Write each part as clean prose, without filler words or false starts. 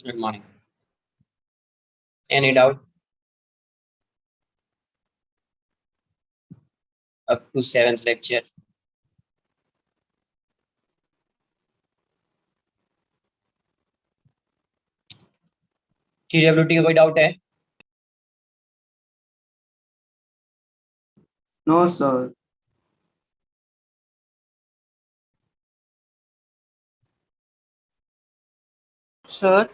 Good morning. Any doubt? Up to 7th lecture. TWT का कोई doubt है? No, sir. Sir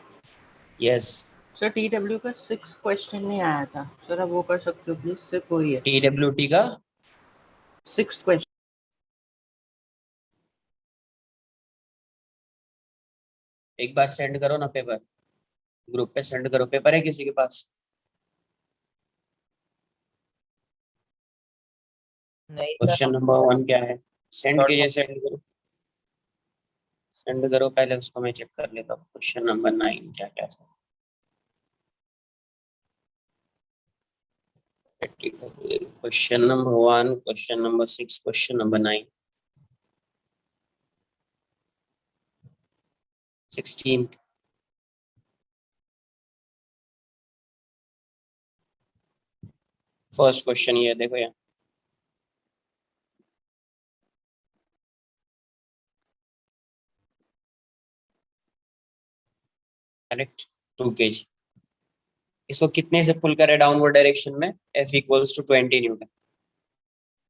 Yes. Sir TW का 6 question नहीं आया था सर, आप वो कर सकते हो प्लीज? सिर्फ वही है TWT का 6 क्वेश्चन। एक बार सेंड करो ना पेपर, ग्रुप पे सेंड करो। पेपर है किसी के पास? नहीं क्वेश्चन नंबर 1 क्या है? सेंड कीजिए, सेंड करो पहले, उसको मैं चेक कर लेता हूँ। क्वेश्चन नंबर 9 क्या क्या था? Question number 1, question number 6, question number 9, 16th। First question ये देखो यहाँ, करेक्ट, 2 kg। इसको कितने से पुल करे डाउनवर्ड डायरेक्शन में? F equals to 20 newton.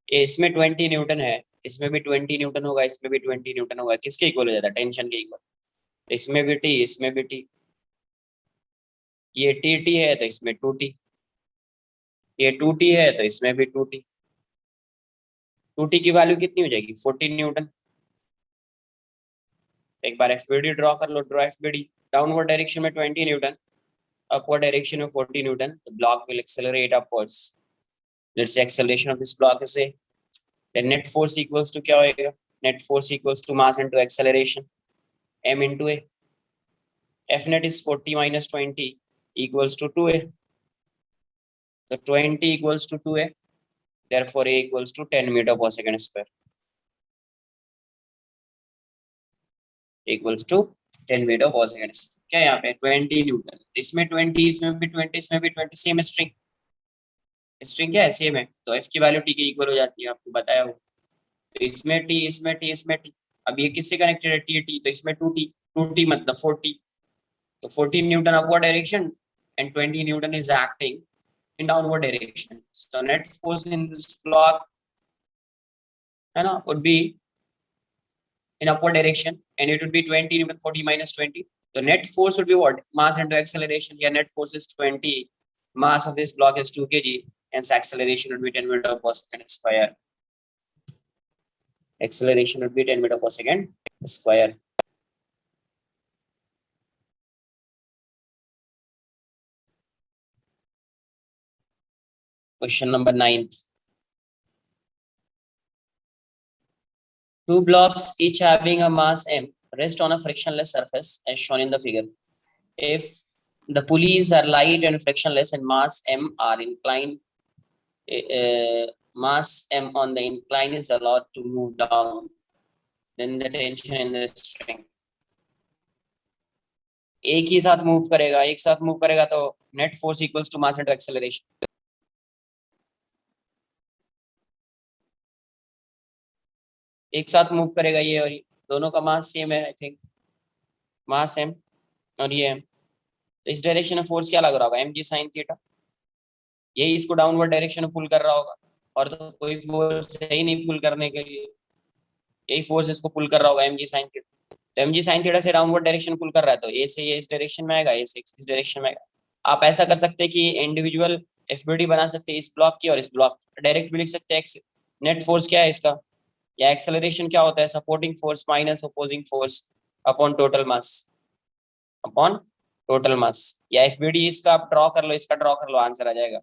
इसमें 20 न्यूटन है, इसमें भी 20 न्यूटन होगा, इसमें भी 20 न्यूटन होगा। किसके इक्वल हो जाता है? टेंशन के इक्वल। इसमें भी टी, इसमें भी टी। ये टी है तो इसमें 2t, ये 2t है तो इसमें भी 2t। 2t की वैल्यू कितनी हो जाएगी? 14 न्यूटन। एक बार एफबीडी ड्रॉ कर लो। Draw FBD. डाउनवर्ड डायरेक्शन में 20 न्यूटन, अपवर्ड डायरेक्शन में 40 newton. The block will accelerate upwards. Let's say acceleration of this block is a, then net force equals to क्या होएगा? net force equals to mass into acceleration, m into a। f net is 40 minus 20 equals to 2a, so 20 equals to 2a, therefore a equals to 10 meter per second square, equals to 10 meter per second square। क्या यहाँ पे 20 newton, इसमें 20, इसमें भी 20, इसमें भी 20, same string. String क्या है? सेम है, तो f की वैल्यू t के इक्वल हो जाती है, आपको बताया हो। तो इसमें t, इसमें t, इसमें t। अब ये किससे कनेक्टेड है? t, तो इसमें 2t, 2t मतलब 40। So 14 Newton upward direction and 20 Newton is acting in downward direction. So net force in this block, है ना, would be in upward direction, and it would be 20 Newton, 40 minus 20. So net force would be what? Mass into acceleration. Yeah, net force is 20. Mass of this block is 2 kg, and acceleration would be 10 meter per second square. Acceleration would be 10 meter per second square. Question number 9. Two blocks, each having a mass m, rest on a frictionless surface as shown in the figure. If the pulleys are light and frictionless and mass m are inclined, mass m on the incline is allowed to move down, then the tension in the string एक ही साथ move करेगा, एक साथ move करेगा तो net force equals to mass into acceleration. एक साथ move करेगा ये और ये, दोनों का मास सेम है, आई थिंक मास m और ये m। तो इस डायरेक्शन में फोर्स क्या लग रहा होगा? mg sin theta. यही इसको डाउनवर्ड डायरेक्शन में पुल कर रहा होगा, और तो कोई फोर्स है ही नहीं पुल करने के लिए, यही फोर्स इसको पुल कर रहा होगा mg sin थीटा। तो mg sin थीटा से डाउनवर्ड डायरेक्शन पुल कर रहा है, तो ए से ये इस डायरेक्शन में आएगा, ए से इस डायरेक्शन में आएगा। आप ऐसा कर सकते हैं कि इंडिविजुअल एफबीडी बना सकते हैं इस ब्लॉक की और इस ब्लॉक, डायरेक्ट भी लिख सकते हैं। नेट फोर्स क्या है इसका, या एक्सेलरेशन क्या होता है? Supporting force minus opposing force upon total mass, upon total mass. या एफबीडी इसका आप ड्रॉ कर लो, इसका ड्रॉ कर लो, आंसर आ जाएगा।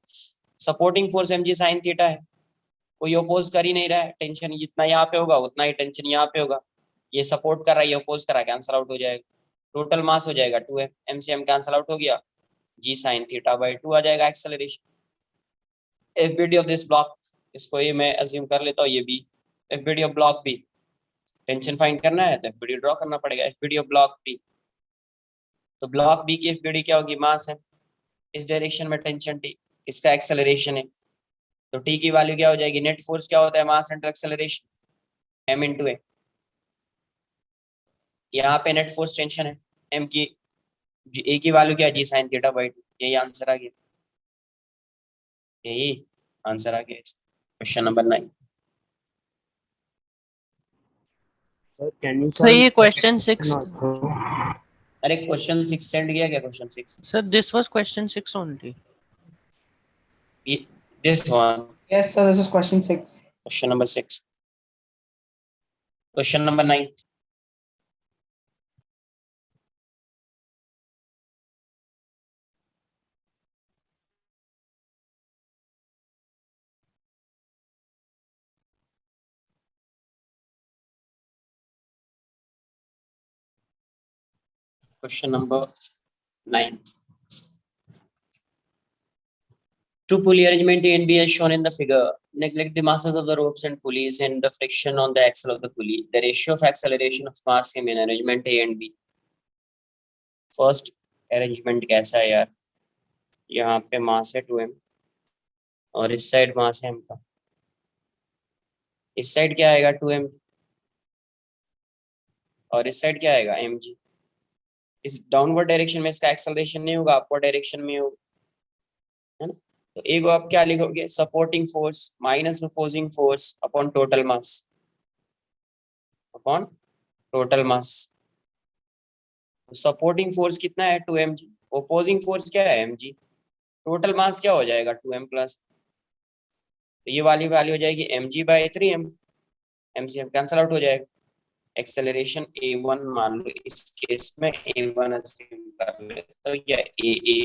Supporting force mg sin theta है, कोई अपोज कर ही नहीं रहा है, टेंशन जितना यहाँ पे होगा उतना ही टेंशन यहाँ पे होगा। ये सपोर्ट कर रहा है, ये अपोज कर रहा है, कैंसल आउट हो जाएगा। टोटल मास हो जाएगा 2m, m से m कैंसल आउट हो गया, g sin थीटा बाय 2 आ जाएगा acceleration. FBD of this block, इसको ये मैं अज्यूम कर लेता हूँ, ये भी FBD of block B. Tension find करना है तो एफबीडी ड्रॉ करना पड़ेगा। एफबीडी ऑफ ब्लॉक बी, तो ब्लॉक बी की एफबीडी क्या होगी, मास है, इस डायरेक्शन में टेंशन टी, इसका एक्सेलरेशन है, तो टी की वैल्यू क्या हो जाएगी, नेट फोर्स क्या होता है, mass into acceleration m into a. यहाँ पे नेट फोर्स टेंशन है, एम की, ए की वैल्यू क्या है, जी साइन थीटा बाई 2। यही आंसर आ गया, यही आंसर आ गया question number 9। Sir, can you So solve ये question second 6. also? अरे क्वेश्चन 6 सेंड किया क्या, question 6 Sir, this was question 6 only. This one, Yes, sir. This is question 6. Question number 6, question number 9। Question number 9. Two pulley arrangement A and B as shown in the figure. Neglect the masses of the ropes and pulleys and the friction on the axle of the pulley. The ratio of acceleration of mass in arrangement A and B. First arrangement कैसा है यार, यहाँ पे मास है 2m और इस side मास है m का, इस साइड क्या आएगा 2m और इस साइड क्या आएगा mg। इस डाउनवर्ड डायरेक्शन में इसका एक्सेलरेशन नहीं होगा, अपवर्ड डायरेक्शन में होगा, है ना। तो एक आप क्या लिखोगे, supporting force minus opposing force upon total mass, upon total mass. Supporting force कितना है 2mg, ओपोजिंग फोर्स क्या है mg, टोटल मास क्या हो जाएगा 2m प्लस, तो ये वाली वैल्यू हो जाएगी mg by 3m, mcm cancel out हो जाएगा। एक्सेलरेशन a1 मान लो इस केस में a1 अस्यूम कर ले तो ये a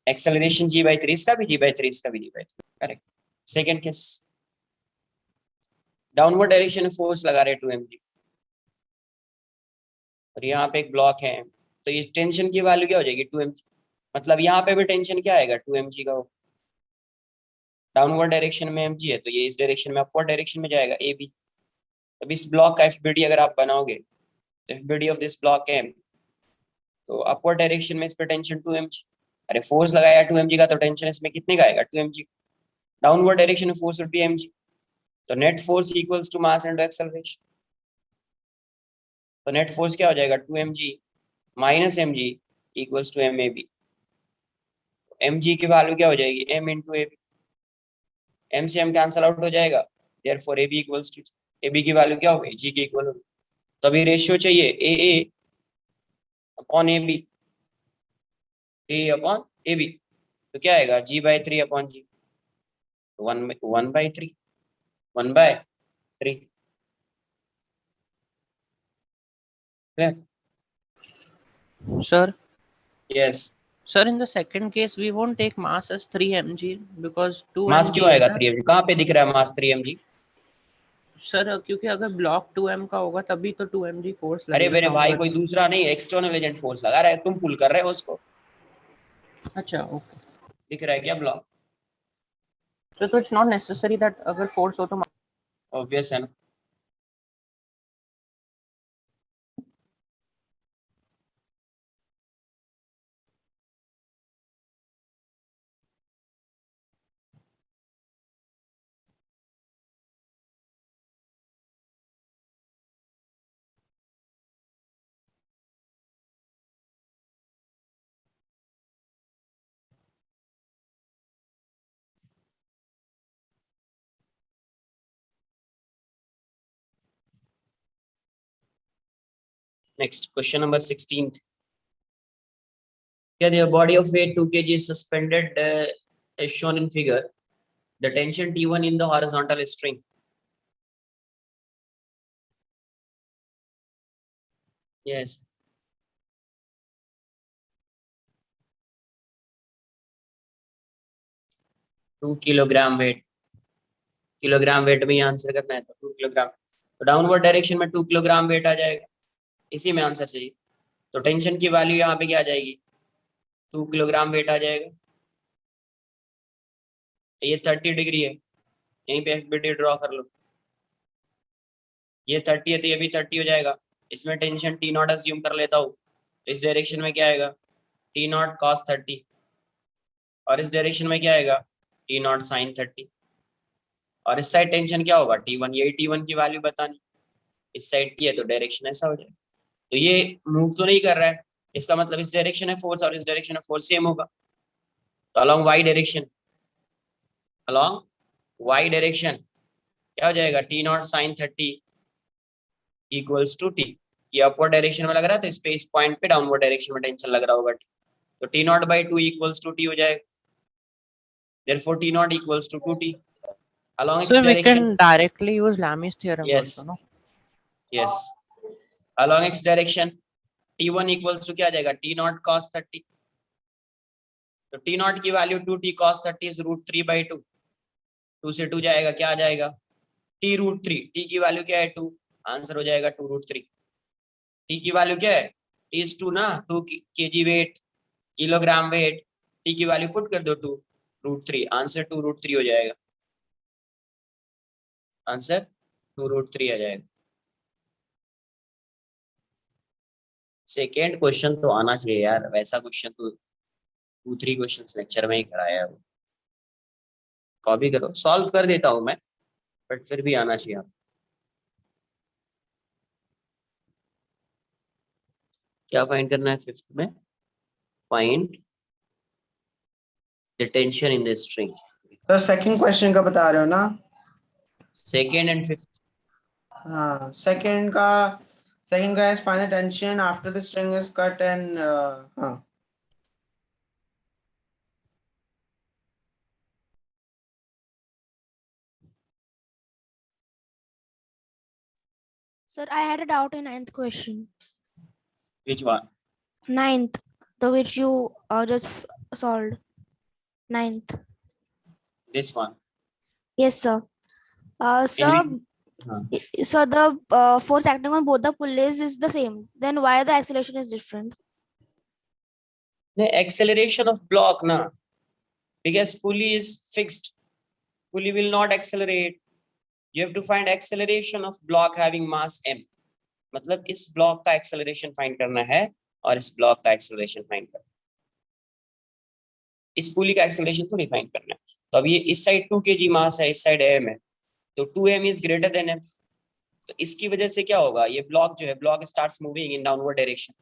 एक्सेलरेशन g बाई 3, इसका भी g बाई 3, इसका भी g by 3, correct. Second case, downward direction में फोर्स लगा रहे 2mg और यहाँ पे एक ब्लॉक है, तो ये टेंशन की वैल्यू क्या हो जाएगी 2mg, मतलब यहाँ पे भी टेंशन क्या आएगा 2mg का, डाउनवर्ड डायरेक्शन में mg है तो ये इस डायरेक्शन में अपवर्ड डायरेक्शन में जाएगा ab। अब इस ब्लॉक का एफबीडी अगर आप बनाओगे तो एफबीडी ऑफ दिस ब्लॉक है, तो अपवर्ड डायरेक्शन में इस पे टेंशन 2mg, अरे फोर्स लगाया 2mg का तो टेंशन इसमें कितने का आएगा 2mg, डाउनवर्ड डायरेक्शन में फोर्स वुड बी mg, तो net force equals to mass into acceleration, तो नेट फोर्स क्या हो जाएगा 2mg minus mg equals to mab। mg की वैल्यू क्या हो जाएगी m इंटू ab, m से m कैंसिल आउट हो जाएगा, therefore ab equals to, ab की वैल्यू क्या होगी g के इक्वल होगी, तो अभी रेशियो चाहिए aa upon ab, a upon ab, तो क्या आएगा g by 3 upon g, 1 by 3, 1 by 3, clear? Sir, Yes. sir, in the second case, we won't take mass as 3 mg because 2 mass mg क्यों आएगा है ना? 3mg, कहाँ पे दिख रहा है मास 3mg, सर क्योंकि अगर ब्लॉक 2m का होगा तभी तो 2 mg फोर्स अरे लगेगा मेरे भाई कोई downwards. दूसरा नहीं, एक्सटर्नल एजेंट फोर्स लगा रहा है, तुम पुल कर रहे हो उसको, अच्छा, ओके। दिख रहा है क्या block, So it's not necessary that अगर फोर्स हो तो ऑब्वियस है ना। Next question number 16. Yeah, the body of weight 2 kg is suspended as shown in figure. The tension T1 in the horizontal string. Yes. Two kilogram weight, kilogram weight में ही answer करना है तो 2 kilogram, तो downward direction में 2 kilogram weight आ जाएगा, इसी में आंसर चाहिए, तो टेंशन की वैल्यू यहाँ पे क्या आ जाएगी 2 किलोग्राम वेट आ जाएगा, ये 30 डिग्री है, यहीं पे एफबीडी ड्रॉ कर लो, ये 30 है तो ये भी 30 हो जाएगा, इसमें टेंशन T0 अज्यूम कर लेता हूँ, इस डायरेक्शन में क्या आएगा, टी नॉट कॉस 30, और इस डायरेक्शन में क्या आएगा, टी नॉट साइन 30, और इस साइड टेंशन क्या होगा, T1, ये T1 की वैल्यू बतानी, इस साइड की है तो डायरेक्शन ऐसा हो जाएगा। तो ये मूव तो नहीं कर रहा है, इसका मतलब इस डायरेक्शन है फोर्स और इस डायरेक्शन में फोर्स सेम होगा। तो along Y direction, along Y direction क्या हो जाएगा, T naught sine 30 equals to T, ये अपवर्ड डायरेक्शन में लग रहा है तो इस पे, इस पॉइंट पे डाउनवर्ड डायरेक्शन में टेंशन लग रहा होगा, तो T naught by 2 equals to T हो जाएगा, therefore T naught equals to 2t along So x we direction। can directly use Lami's theorem yes also, no? yes along x direction t1 equals to क्या आ जाएगा, T naught cos 30, तो T naught की value 2t cos 30 is root 3 by 2, 2 से 2 जाएगा, क्या आ जाएगा, t रूट 3, टी की वैल्यू क्या है 2, आंसर हो जाएगा 2 रूट 3। टी की वैल्यू क्या है, टी इज 2 ना, 2 kg weight, kilogram weight, T की वैल्यू पुट कर दो 2 रूट 3, आंसर 2 रूट 3 हो जाएगा, आंसर 2 रूट 3 आ जाएगा। सेकेंड क्वेश्चन तो आना चाहिए यार, वैसा क्वेश्चन तो 2-3 क्वेश्चन लेक्चर में ही कराया है, कॉपी करो, सॉल्व कर देता हूं मैं, बट फिर भी आना चाहिए। क्या फाइंड करना है फिफ्थ में, find the tension in the string. Sir second question का बता रहे हो ना? सेकेंड एंड फिफ्थ, हाँ, सेकंड का is find the tension after the string is cut and हाँ. Sir, I had a doubt in ninth question. which one, Ninth, the which you just solved. Ninth. this one, Yes, sir. in Sir, which, so the force acting on both the pulleys is the same. Then why the acceleration is different? the acceleration of block na, because pulley is fixed, pulley will not accelerate, you have to find acceleration of block having mass m, मतलब इस block का acceleration find करना है और इस block का acceleration find करना है, इस पुली का एक्सेलरेशन थोड़ी फाइंड करना है। तो अब ये इस साइड 2 kg मास है, इस साइड m है, तो 2m is greater than m, तो इसकी वजह से क्या होगा, ये ब्लॉक जो है, block starts moving in downward direction,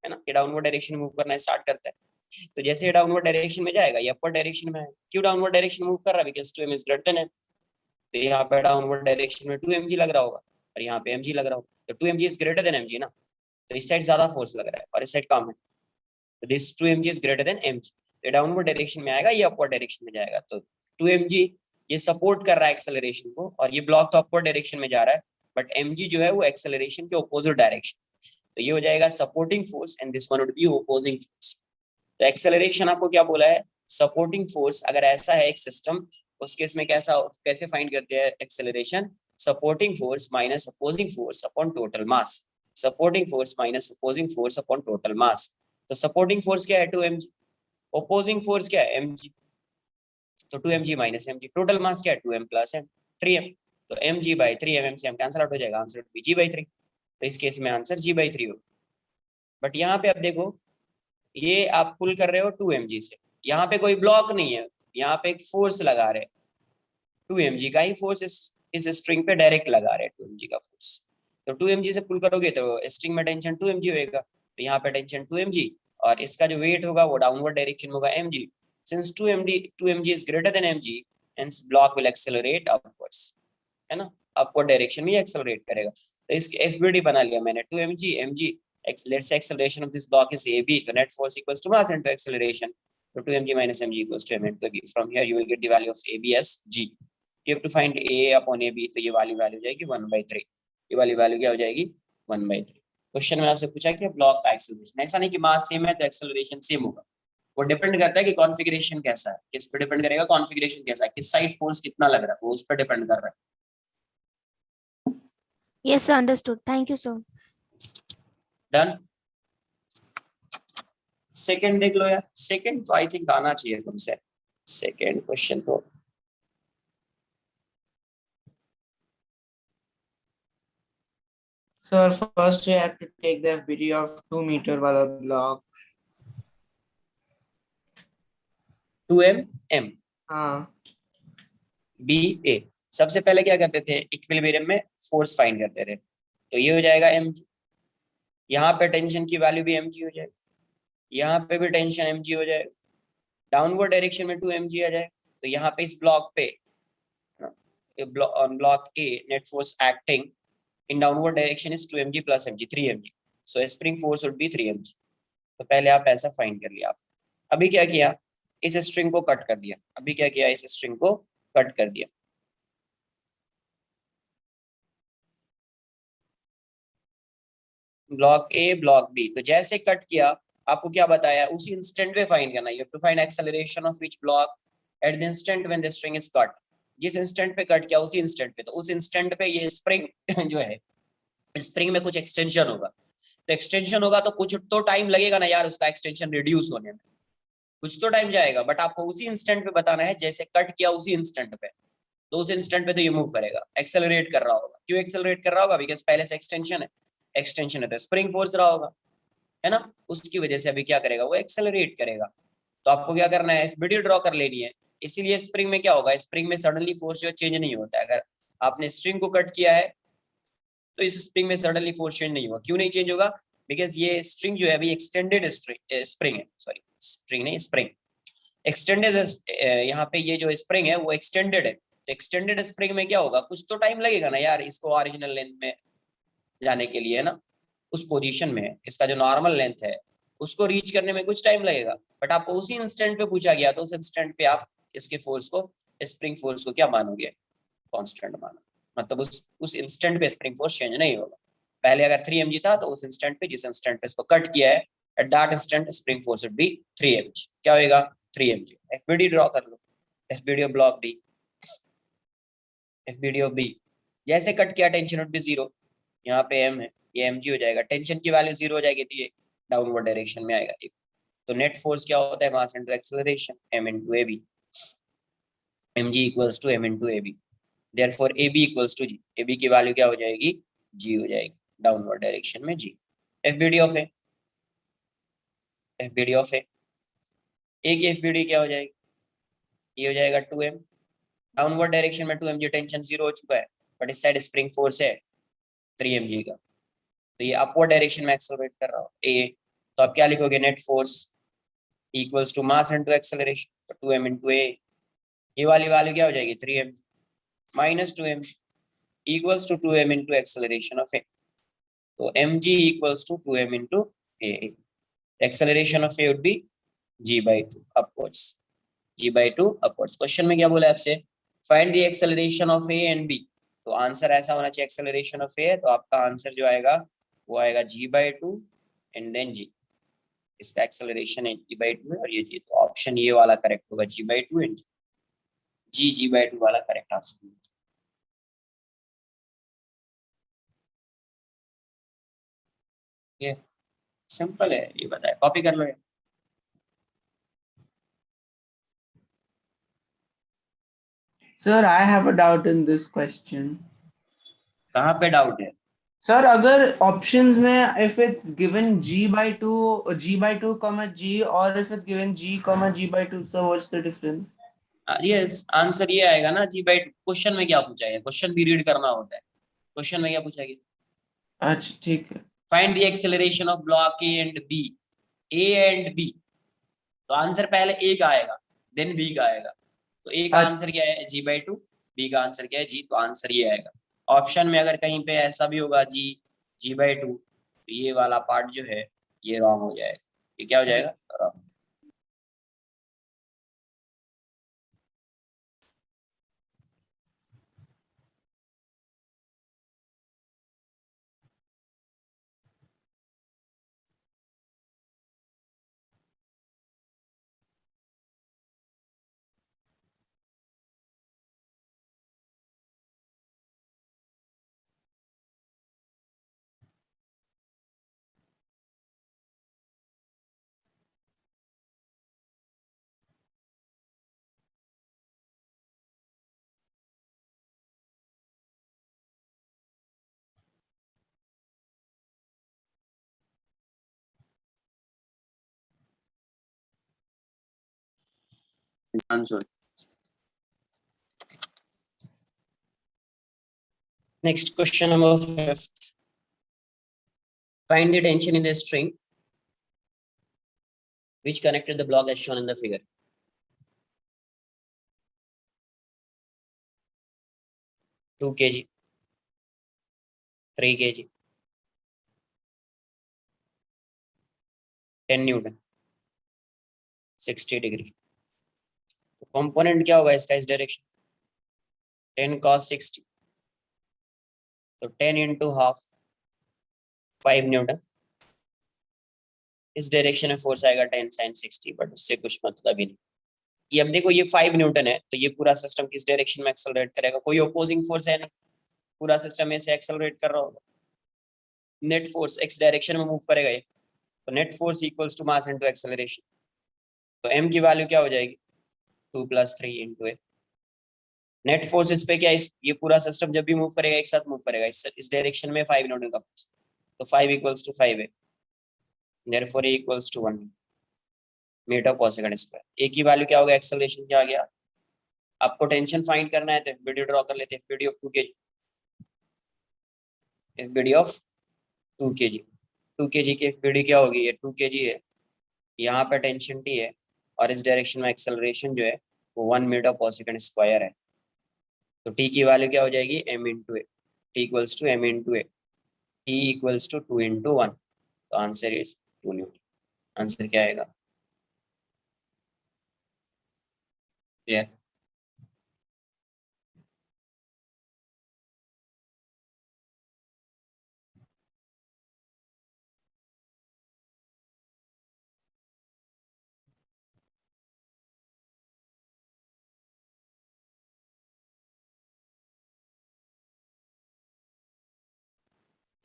है ना, ये डाउनवर्ड डायरेक्शन मूव करना स्टार्ट करता है, तो जैसे ये डाउनवर्ड डायरेक्शन में जाएगा ये अपवर्ड डायरेक्शन में है, क्यों डाउनवर्ड डायरेक्शन मूव कर रहा है, because 2m is greater than m, तो यहाँ पे डाउनवर्ड डायरेक्शन में 2mg लग रहा होगा और यहाँ पे mg लग रहा होगा, तो 2mg is greater than mg ना, तो इस साइड ज्यादा फोर्स लग रहा है और इस साइड कम है, तो this 2mg is greater than mg, ये डाउनवर्ड डायरेक्शन में आएगा, ये अपवर्ड डायरेक्शन में जाएगा, तो 2mg ये सपोर्ट कर रहा है एक्सेलरेशन को, और ये ब्लॉक तो अपवर्ड डायरेक्शन में जा रहा है, बट mg जो है वो एक्सेलरेशन के ऑपोजिट डायरेक्शन, तो ये हो जाएगा supporting force and this one would be opposing force. तो एक्सेलरेशन आपको क्या बोला है, सपोर्टिंग फोर्स, अगर ऐसा है एक सिस्टम, उस केस में कैसे फाइंड करते हैं acceleration, supporting force minus opposing force upon total mass, supporting force minus opposing force upon total mass, तो सपोर्टिंग फोर्स क्या है 2mg, अपोजिंग फोर्स क्या है mg, तो 2mg minus mg, total mass क्या है 2m प्लस m 3m, तो mg by 3m से m कैंसिल आउट हो जाएगा, आंसर g by 3, तो इस केस में आंसर g by 3 होगा। बट यहाँ पे अब देखो, ये आप पुल कर रहे हो 2mg से, यहाँ पे कोई ब्लॉक नहीं है, यहाँ पे एक फोर्स लगा रहे, 2mg का ही फोर्स इस स्ट्रिंग पे डायरेक्ट लगा रहे हैं 2mg का फोर्स, तो 2mg से पुल करोगे तो स्ट्रिंग में टेंशन 2mg होएगा, तो यहाँ पे टेंशन 2mg और इसका जो वेट होगा वो डाउनवर्ड डायरेक्शन होगा mg, since 2mg is greater than mg, hence block will accelerate upwards, है ना, अपवर्ड डायरेक्शन में एक्सेलरेट करेगा, तो इसकी एफबीडी बना लिया मैंने 2mg mg, let's say acceleration of this block is ab, so net force equals to mass into acceleration, so 2mg minus mg equals to m into b, from here you will get the value of ab as g, you have to find a upon ab, तो ये वाली value जाएगी 1/3, ये वाली value क्या हो जाएगी 1/3। Question में आपसे पूछा कि ब्लॉक का एक्सेलरेशन, ऐसा नहीं कि मास सेम है तो एक्सेलरेशन सेम होगा, वो डिपेंड करता है कि कॉन्फ़िगरेशन कैसा है, किस पे डिपेंड करेगा, कॉन्फ़िगरेशन कैसा है, किस साइड फोर्स कितना लग रहा है, वो उस पर डिपेंड कर रहा है। Yes, sir. Understood. Thank you, sir. Done, second देख लो यार, सेकंड तो आई थिंक आना चाहिए तुमसे, सेकंड क्वेश्चन तो Sir, first you have to take the FBD of 2 meter wala block. 2m m हाँ, b a। सबसे पहले क्या करते थे, इक्विलिब्रियम में फोर्स फाइंड करते थे, तो ये हो जाएगा mg। यहाँ पे टेंशन की वैल्यू भी mg हो जाएगी, यहाँ पे भी टेंशन mg हो जाएगा, डाउनवर्ड डायरेक्शन में 2mg आ जाएगा। तो यहाँ पे इस ब्लॉक पे on block A net force acting in downward direction is 2mg plus mg 3mg, so spring force would be 3mg। तो पहले आप ऐसा फाइंड कर लिया। आप अभी क्या किया, इस स्ट्रिंग को कट कर दिया। अभी क्या किया, इस स्ट्रिंग को कट कर दिया। ब्लॉक ए ब्लॉक बी, तो जैसे कट किया आपको क्या बताया, उसी इंस्टेंट पे फाइंड करना है। You have to find acceleration of which block at the instant when the string is cut. जिस इंस्टेंट पे कट किया उसी इंस्टेंट पे, तो उस इंस्टेंट पे ये स्प्रिंग जो है, स्प्रिंग में कुछ एक्सटेंशन होगा। तो एक्सटेंशन होगा तो कुछ तो टाइम लगेगा ना यार उसका एक्सटेंशन रिड्यूस होने में, कुछ तो टाइम जाएगा। बट आपको उसी इंस्टेंट पे बताना है, जैसे कट किया उसी इंस्टेंट पे, तो उस इंस्टेंट पे तो ये मूव करेगा, एक्सेलरेट कर रहा होगा। क्यों एक्सेलरेट कर रहा होगा, बिकॉज पहले से एक्सटेंशन है, एक्सटेंशन है तो स्प्रिंग फोर्स रहा होगा, है ना, उसकी वजह से अभी क्या करेगा, वो एक्सेलरेट करेगा। तो आपको क्या करना है, एफबीडी ड्रॉ कर लेनी है। इसीलिए स्प्रिंग में क्या होगा, स्प्रिंग में सडनली फोर्स जो चेंज नहीं होता है। अगर आपने स्ट्रिंग को कट किया है तो इस स्प्रिंग में सडनली फोर्स चेंज नहीं होगा। क्यों नहीं चेंज होगा, बिकॉज ये स्ट्रिंग जो है अभी एक्सटेंडेड स्प्रिंग है, सॉरी स्ट्रिंग नहीं स्प्रिंग, एक्सटेंडेड। यहाँ पे ये जो स्प्रिंग है वो एक्सटेंडेड है, तो एक्सटेंडेड स्प्रिंग में क्या होगा, कुछ तो टाइम लगेगा ना यार इसको ओरिजिनल लेंथ में जाने के लिए, है ना। उस पोजीशन में इसका जो नॉर्मल लेंथ है उसको रीच करने में कुछ टाइम लगेगा। बट आपको उसी इंस्टेंट पे पूछा गया, तो उस इंस्टेंट पे आप इसके फोर्स को, स्प्रिंग फोर्स को क्या मानोगे, कांस्टेंट मानो। मतलब उस इंस्टेंट पे स्प्रिंग फोर्स चेंज नहीं होगा। पहले अगर 3mg था तो उस इंस्टेंट पे, जिस इंस्टेंट पे इसको कट किया है, at that instant spring force would be 3mg। क्या होगा, 3mg। एफबीडी ड्रॉ कर लो, FBD of block D, FBD of B. जैसे कट किया टेंशन वुड बी 0, यहाँ पे m है, ये mg हो जाएगा। टेंशन की वैल्यू 0 हो जाएगी तो ये डाउनवर्ड डायरेक्शन में आएगा। तो नेट फोर्स क्या होता है, mass into acceleration, m into ab, mg equals to m into ab। Therefore ab equals to g, ab की वैल्यू क्या हो जाएगी, g हो जाएगी, डाउनवर्ड डायरेक्शन में g। fbd of a, fbd of a, a की fbd क्या हो जाएगी, ये हो जाएगा 2m। डाउनवर्ड डायरेक्शन में 2mg, टेंशन 0 हो चुका है, बट इस साइड स्प्रिंग फोर्स है 3mg का, तो ये अपवर्ड डायरेक्शन में एक्सेलरेट कर रहा हो a। तो आप क्या लिखोगे, net force equals to mass into acceleration, तो 2m इनटू a, ये वाली वैल्यू क्या हो जाएगी 3m minus 2m equals to 2m into acceleration of a। तो mg equals to 2m into a। Acceleration of a would be g by 2 upwards, g by 2 upwards। Question में क्या बोला आपसे, find the acceleration of a and b। तो answer ऐसा होना चाहिए, acceleration of a है तो आपका आंसर जो आएगा वो आएगा g by 2 and then g। इसका एक्सेलरेशन है g by 2 है और ये g, तो ऑप्शन ये वाला करेक्ट होगा, g by 2 and g by 2 वाला करेक्ट आंसर। ये सिंपल है, ये बताए, कॉपी कर लो। sir, I have a doubt in this question. कहाँ पे डाउट है, Sir, अगर options में if it's given g by 2 comma g, or if it's given g by 2, so what's the difference? Yes answer ये आएगा ना, जी भाई। क्वेश्चन में क्या पूछा है, क्वेश्चन भी रीड करना होता है। क्वेश्चन में क्या पूछा गया, अच्छा ठीक है। Find the acceleration of block A and B, A and B. तो आंसर पहले ए का आएगा देन बी का आएगा। तो ए का आंसर क्या है, जी बाई टू, बी का आंसर क्या है, जी। तो आंसर ये आएगा। ऑप्शन में अगर कहीं पे ऐसा भी होगा जी, जी बाई टू, तो ये वाला पार्ट जो है ये रॉन्ग हो जाएगा। ये क्या हो जाएगा, wrong। Answer. Next question number 5. Find the tension in the string which connected the block as shown in the figure. Two kg, 3 kg, 10 Newton, 60 degree. Component क्या होगा इसका इस डायरेक्शन? 10 cos 60, तो 10 into half 5 न्यूटन. इस direction में force आएगा 10 sin 60, but उससे कुछ मतलब ही नहीं. ये अब देखो ये 5 न्यूटन है, तो ये पूरा सिस्टम किस डायरेक्शन में एक्सेलरेट करेगा? कोई अपोजिंग फोर्स है नहीं, पूरा सिस्टम ऐसे एक्सेलरेट कर रहा होगा. नेट फोर्स एक्स डायरेक्शन में मूव करेगा ये, तो net force equals to mass into acceleration. तो m की वैल्यू क्या हो जाएगी? 2 + 3 × a. नेट फोर्स इस पे क्या है? ये पूरा सिस्टम जब भी मूव करेगा एक साथ मूव करेगा इस डायरेक्शन में 5 न्यूटन का फोर्स, तो 5 = 5a. Therefore a = 1 मीटर पर सेकंड स्क्वायर. a की वैल्यू क्या होगा? एक्सेलरेशन क्या आ गया? आपको टेंशन फाइंड करना है तो FBD ड्रॉ कर लेते हैं. FBD of 2 kg, FBD of 2 kg. 2 kg की FBD क्या होगी? ये 2 kg है, यहाँ पे टेंशन T है, और इस डायरेक्शन में एक्सेलरेशन जो है वो 1 मीटर पर सेकंड स्क्वायर है. तो T की वैल्यू क्या हो जाएगी? m × a. T = m × a. T = 2 × 1. तो आंसर इज 2 न्यूटन. आंसर क्या आएगा? क्लियर?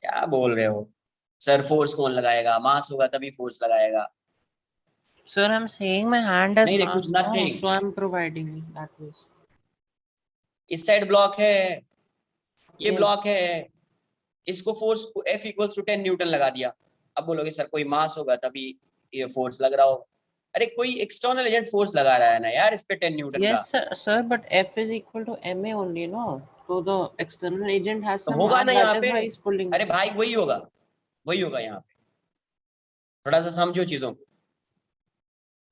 क्या बोल रहे हो सर? फोर्स कौन लगाएगा? मास होगा तभी फोर्स लगाएगा. Sir, I'm saying my hand has नहीं रे, कुछ mass, no? nothing. So I'm providing that way. इस साइड ब्लॉक है, ये Yes. ब्लॉक है, इसको फोर्स F = 10 न्यूटन लगा दिया. अब बोलोगे सर कोई मास होगा तभी ये फोर्स लग रहा होगा. अरे कोई एक्सटर्नल एजेंट फोर्स लगा रहा है ना यार इस पे 10 न्यूटन का. Yes, sir, but F is equal to ma only, no? So the external agent has तो some होगा mass, ना यहाँ that is पे. why he's pulling. अरे भाई वही होगा, वही होगा यहाँ पे. थोड़ा सा समझो चीजों को,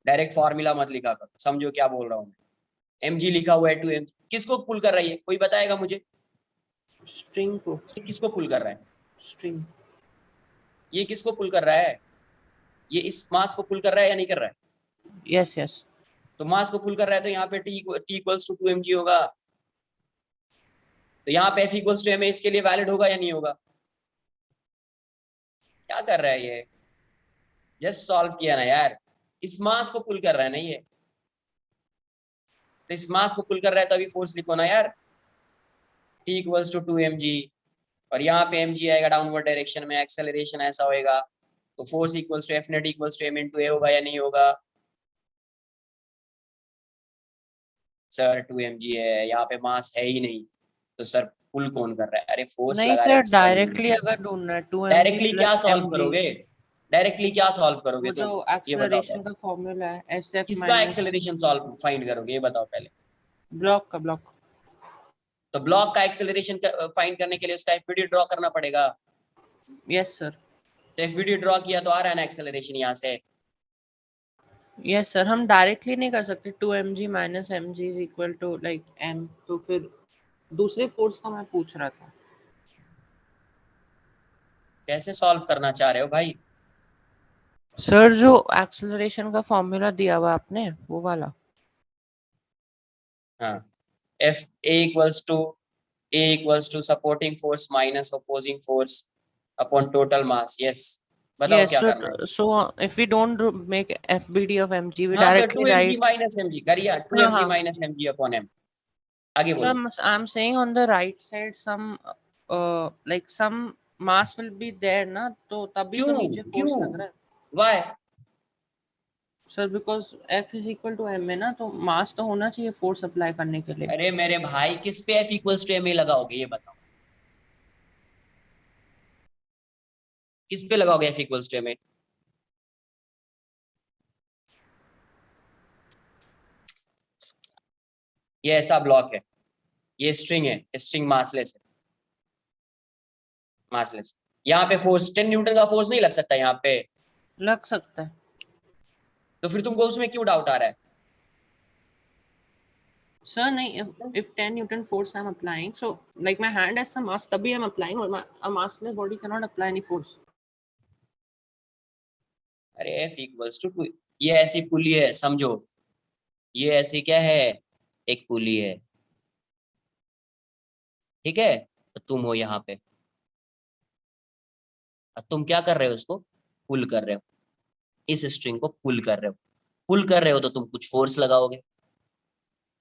डायरेक्ट फॉर्मूला मत लिखा करो, समझो क्या बोल रहा हूँ मैं. mg लिखा हुआ है 2mg, किसको पुल कर रही है? कोई बताएगा मुझे? String को. ये किसको पुल कर रहा है? String. ये किसको पुल कर रहा है? ये इस मास को पुल कर रहा है या नहीं कर रहा है? Yes, yes. तो मास को पुल कर रहा है, तो यहाँ पे T = 2mg होगा. तो यहाँ पे F = ma इसके लिए वैलिड होगा या नहीं होगा? क्या कर रहा है ये? जस्ट सॉल्व किया ना यार. इस मास को पुल कर रहा है ना ये, तो इस मास को पुल कर रहा है तो अभी फोर्स लिखो ना यार. T = 2mg, और यहाँ पे mg आएगा डाउनवर्ड डायरेक्शन में, एक्सेलरेशन ऐसा होएगा, तो force = F net = m × a होगा या नहीं होगा? सर 2mg है, यहाँ पे मास है ही नहीं, तो सर पुल कौन कर रहा है? अरे फोर्स नहीं लगा रहा सर, है. डायरेक्टली अगर ढूंढना है 2mg डायरेक्टली क्या plus सॉल्व mg, करोगे? डायरेक्टली क्या सॉल्व करोगे वो तुम? जो ये बताओ एक्सेलरेशन पहले. का फॉर्मूला है SF किसका माइनस एक्सेलरेशन सॉल्व फाइंड करोगे? ये बताओ पहले. ब्लॉक का. ब्लॉक. तो ब्लॉक का एक्सेलरेशन फाइंड करने के लिए उसका FBD ड्रॉ करना पड़ेगा. Yes sir. तो FBD ड्रॉ किया तो आ रहा है ना एक्सेलरेशन यहाँ से. यस सर, हम डायरेक्टली नहीं कर सकते. 2mg minus mg is equal to like m, तो फिर दूसरे फोर्स का मैं पूछ रहा था. कैसे सॉल्व करना चाह रहे हो भाई? सर जो एक्सेलरेशन का फॉर्मूला दिया हुआ आपने, वो वाला. हाँ, A = supporting force minus opposing force upon total mass. Yes, बताओ Yes, क्या करना है. so if we don't make FBD of mg, we हाँ, तो directly 2mg write. Minus mg करिए. 2mg minus mg upon m. आगे So बोलो. I'm saying on the right side some like some mass will be there ना, तो तभी तो क्यों नीचे force क्यों लग रहा है. Y? Sir, because F is equal to m है ना, तो mass तो होना चाहिए force apply करने के लिए. अरे मेरे भाई, किस पे F = ma लगाओगे? ये बताओ, किस पे लगाओगे F = ma? ये ऐसा ब्लॉक है, ये स्ट्रिंग है, स्ट्रिंग मासलेस है, मासलेस। यहाँ पे फोर्स 10 न्यूटन का फोर्स नहीं लग सकता यहाँ पे, लग सकता है तो फिर तुमको उसमें क्यों डाउट आ रहा है? सर। नहीं, if 10 Newton force I'm applying, so like my hand has some mass, तभी I'm applying, और a massless body cannot apply any force. अरे F इक्वल्स टू 2, ये ऐसी पुली है समझो, ये ऐसी क्या है, एक पुली है, ठीक है। तो तुम हो यहाँ पे, अब तुम क्या कर रहे हो, उसको पुल कर रहे हो, इस स्ट्रिंग को पुल कर रहे हो। पुल कर रहे हो तो तुम कुछ फोर्स लगाओगे,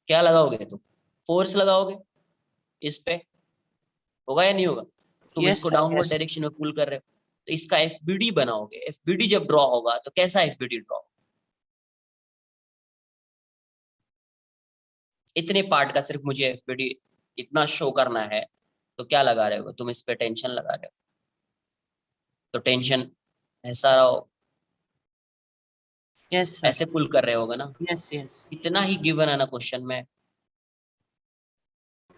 क्या लगाओगे तुम, फोर्स लगाओगे इस पे, होगा या नहीं होगा? तुम Yes, इसको sir, डाउनवर्ड yes. डायरेक्शन में पुल कर रहे हो, तो इसका एफबीडी बनाओगे। एफबीडी जब ड्रॉ होगा तो कैसा एफबीडी ड्रॉ, इतने पार्ट का सिर्फ मुझे एफबीडी इतना शो करना है, तो क्या लगा रहे हो तुम, इस पे टेंशन लगा रहे हो, तो टेंशन ऐसा रहो, Yes, sir. ऐसे पुल कर रहे होगा ना, Yes, yes. इतना ही गिवन है ना क्वेश्चन में।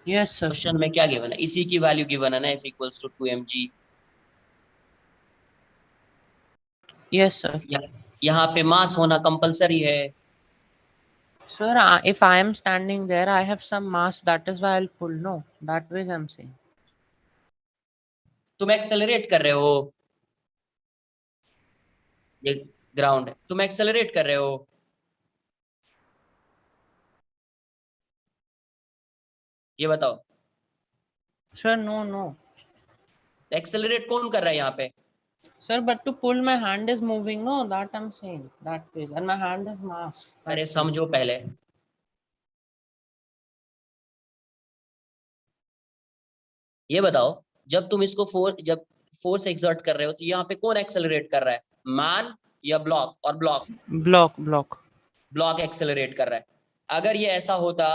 Yes, sir. क्वेश्चन में क्या गिवन है, इसी की वैल्यू गिवन है ना, F equals to 2mg। Yes, sir. यहाँ पे मास होना कंपलसरी है। Sir, if I am standing there, I have some mass. That is why I'll pull. No, that way I'm saying. तुम एक्सेलरेट कर रहे हो, ये ग्राउंड है, तुम एक्सेलरेट कर रहे हो, ये बताओ। Sir, no, no. एक्सेलरेट कौन कर रहा है यहाँ पे? Sir, but to pull, my hand is moving. No, that I'm saying. That way, and my hand is mass. That अरे way. समझो पहले, ये बताओ, जब तुम इसको जब फोर्स एक्सर्ट कर रहे हो तो यहाँ पे कौन एक्सेलरेट कर रहा है, मैन या ब्लॉक? और block Block, block. Block accelerate कर रहा है। अगर ये ऐसा होता,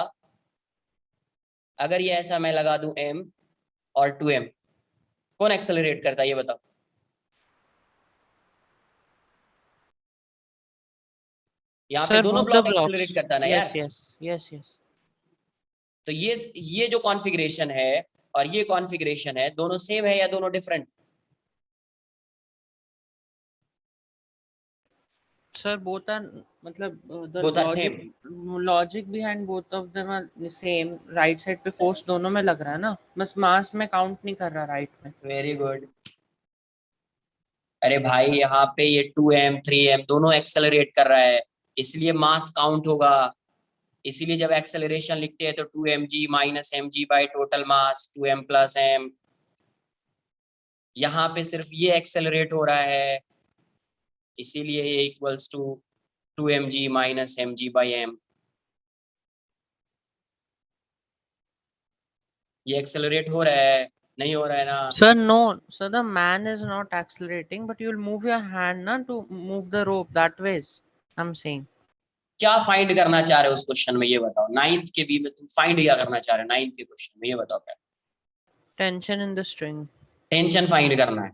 अगर ये ऐसा मैं लगा दूं m और 2m, कौन एक्सेलरेट करता है ये बताओ? यहाँ पे Sir, दोनों both the block blocks. Accelerate करता है ना Yes, यार। yes, yes, yes. तो ये जो कॉन्फ़िगरेशन है और ये कॉन्फ़िगरेशन है, दोनों सेम है या दोनों डिफरेंट? Sir, both are, मतलब the Both are logic behind both of them are the same. Right side पे force दोनों में लग रहा है ना, बस mass में count नहीं कर रहा right में. Very good. अरे भाई यहाँ पे ये 2m 3m दोनों एक्सेलरेट कर रहा है, इसलिए मास काउंट होगा। इसीलिए जब एक्सेलरेशन लिखते हैं तो 2mg minus mg by total mass 2m plus m। यहाँ पे सिर्फ ये एक्सेलरेट हो रहा है, इसीलिए ये equals to 2mg minus mg by m। ये एक्सेलरेट हो रहा है, नहीं हो रहा है ना? Sir, no. So the man is not accelerating, but you'll move your hand na to move the rope that ways. I'm saying. क्या फाइंड करना चाह रहे हो उस क्वेश्चन में, ये बताओ। 9th के बी में तुम फाइंड क्या करना चाह रहे हो 9th के क्वेश्चन में, ये बताओ। क्या Tension in the string. Tension find करना है।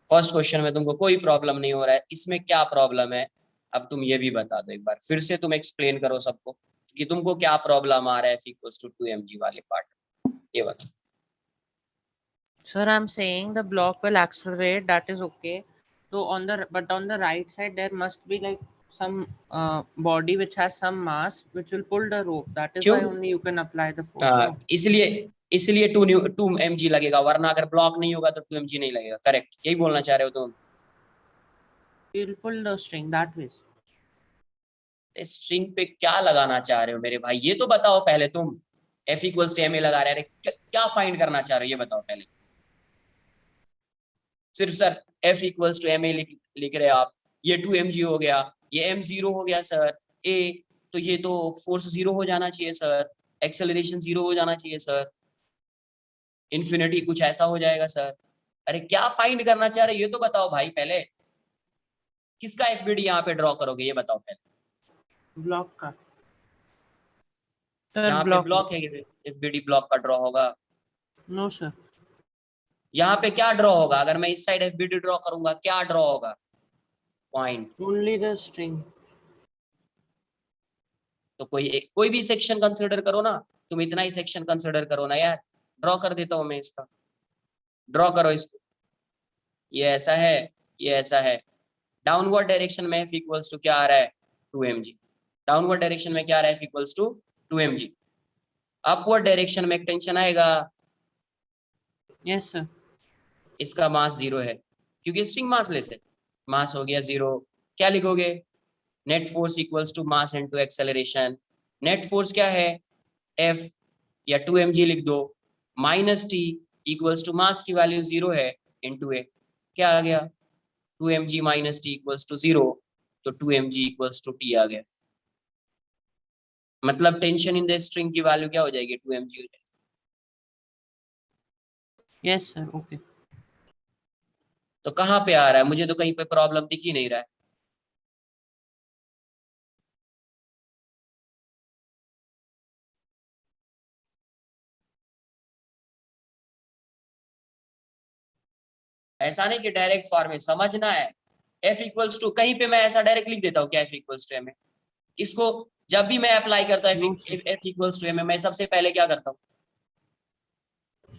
फर्स्ट क्वेश्चन में तुमको कोई प्रॉब्लम नहीं हो रहा है, इसमें क्या प्रॉब्लम है अब तुम ये भी बता दो एक बार, फिर से तुम एक्सप्लेन करो सबको कि तुमको क्या प्रॉब्लम आ रहा है F = 2mg वाले पार्ट, ये बताओ। Sir, I'm saying the block will accelerate. That is okay. So on the right side there must be like some body which has some mass which will pull the rope. That is why क्यों? only you can apply the force. No? इसलिए 2mg लगेगा, वरना अगर block नहीं होगा तो 2mg नहीं लगेगा। करेक्ट, यही बोलना चाह रहे हो तुम? You'll pull the string that way. String पे क्या लगाना चाह रहे हो मेरे भाई, ये तो बताओ पहले तुम। F = ma लगा रहे हैं, क्या फाइंड करना चाह रहे हो ये बताओ पहले। सिर्फ सर F = ma लिख रहे हो आप, ये 2mg हो गया, ये m 0 हो गया सर a, तो ये तो फोर्स 0 हो जाना चाहिए सर, एक्सेलरेशन 0 हो जाना चाहिए सर, इन्फिनिटी कुछ ऐसा हो जाएगा सर। अरे क्या फाइंड करना चाह रहे हो ये तो बताओ भाई पहले। किसका एफबीडी यहाँ पे ड्रॉ करोगे ये बताओ पहले। Block का. यहाँ पे ब्लॉक है, एफबीडी ब्लॉक का ड्रॉ होगा। No sir. यहाँ पे क्या ड्रॉ होगा, अगर मैं इस साइड एफबीडी ड्रॉ करूंगा क्या ड्रॉ होगा? पॉइंट। Only the string. तो कोई भी सेक्शन कंसिडर करो ना, तुम इतना ही सेक्शन कंसिडर करो ना यार। ड्रॉ कर देता हूं मैं इसका, ड्रॉ करो इसको। ये ऐसा है, ये ऐसा है। डाउनवर्ड डायरेक्शन में F इक्वल्स टू क्या आ रहा है, 2mg। डाउनवर्ड डायरेक्शन में क्या आ रहा है, F equals to 2mg। Upward direction में एक टेंशन आएगा, Yes, sir. इसका मास 0 है क्योंकि स्ट्रिंग मासलेस है। मास हो गया 0। क्या लिखोगे, net force equals to mass into acceleration. Net force क्या है, F या 2mg लिख दो, minus T equals to mass की वैल्यू 0 है इनटू A। क्या आ गया, 2mg minus T equals to 0, तो 2mg इक्वल्स टू T आ गया। मतलब टेंशन इन द स्ट्रिंग की वैल्यू क्या हो जाएगी, 2mg हो जाएगी। Yes, sir. Okay. तो कहाँ पे आ रहा है, मुझे तो कहीं पे प्रॉब्लम दिख ही नहीं रहा है। ऐसा नहीं कि डायरेक्ट फॉर्म में समझना है। F इक्वल्स टू, कहीं पे मैं ऐसा डायरेक्ट लिख देता हूँ क्या, F इक्वल्स टू m है। इसको जब भी मैं अप्लाई करता हूँ No, sir. F equals to m है, मैं सबसे पहले क्या करता हूँ,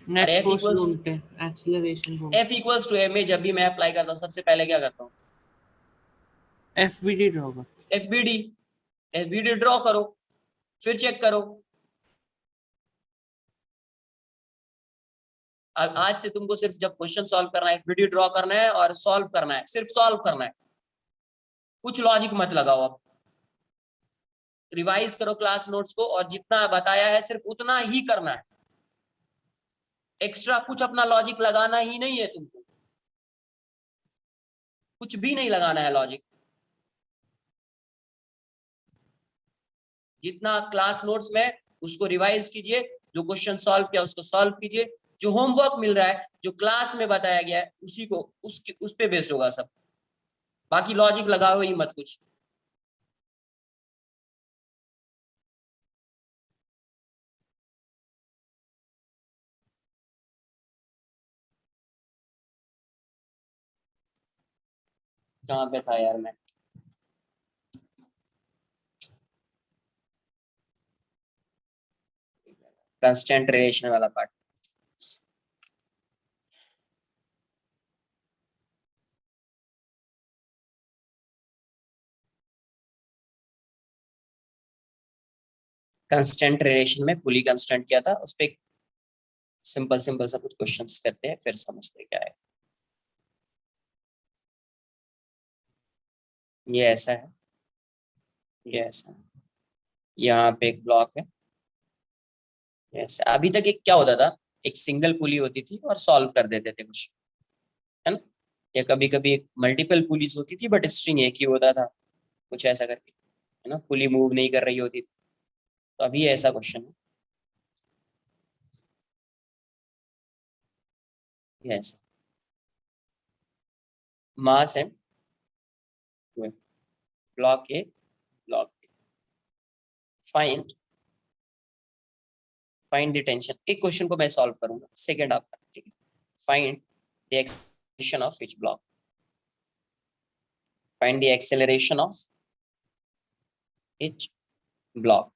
Net अरे F force इक्वल्स ढूंढते हैं, acceleration ढूंढते F इक्वल्स टू m में जब भी मैं अप्लाई करता हूँ सबसे पहले क्या करता हूँ, हैं। FBD होगा। FBD ड्रॉ करो, फिर चेक करो। आज से तुमको सिर्फ जब क्वेश्चन सॉल्व करना है, FBD ड्रॉ करना है और सॉल्व करना है, सिर्फ सॉल्व करना है, कुछ लॉजिक मत लगाओ। अब रिवाइज करो क्लास नोट्स को और जितना बताया है सिर्फ उतना ही करना है। एक्स्ट्रा कुछ अपना लॉजिक लगाना ही नहीं है तुमको, कुछ भी नहीं लगाना है लॉजिक। जितना क्लास नोट्स में उसको रिवाइज कीजिए, जो क्वेश्चन सॉल्व किया उसको सॉल्व कीजिए, जो होमवर्क मिल रहा है, जो क्लास में बताया गया है उसी को उस पे बेस्ड होगा सब। बाकी लॉजिक लगाओ ही मत कुछ। कहाँ पे था यार मैं, कंस्टेंट रिलेशन वाला पार्ट। कंस्टेंट रिलेशन में पुली कंस्टेंट किया था, उस पे सिंपल सिंपल सा कुछ क्वेश्चंस करते हैं फिर समझते हैं क्या है। ये ऐसा है, ये ऐसा है, यहाँ पे एक ब्लॉक है, ऐसा। अभी तक एक क्या होता था, एक सिंगल पुली होती थी और सॉल्व कर देते थे कुछ, है ना। या कभी कभी एक मल्टीपल पुलिस होती थी बट स्ट्रिंग एक ही होता था, कुछ ऐसा करके, है ना, पुली मूव नहीं कर रही होती थी। तो अभी ऐसा क्वेश्चन है, ये ऐसा मास है, block A, block A, find the tension. एक क्वेश्चन को मैं सॉल्व करूंगा, सेकंड आपका, ठीक है। Find the acceleration of which block, find the acceleration of which block,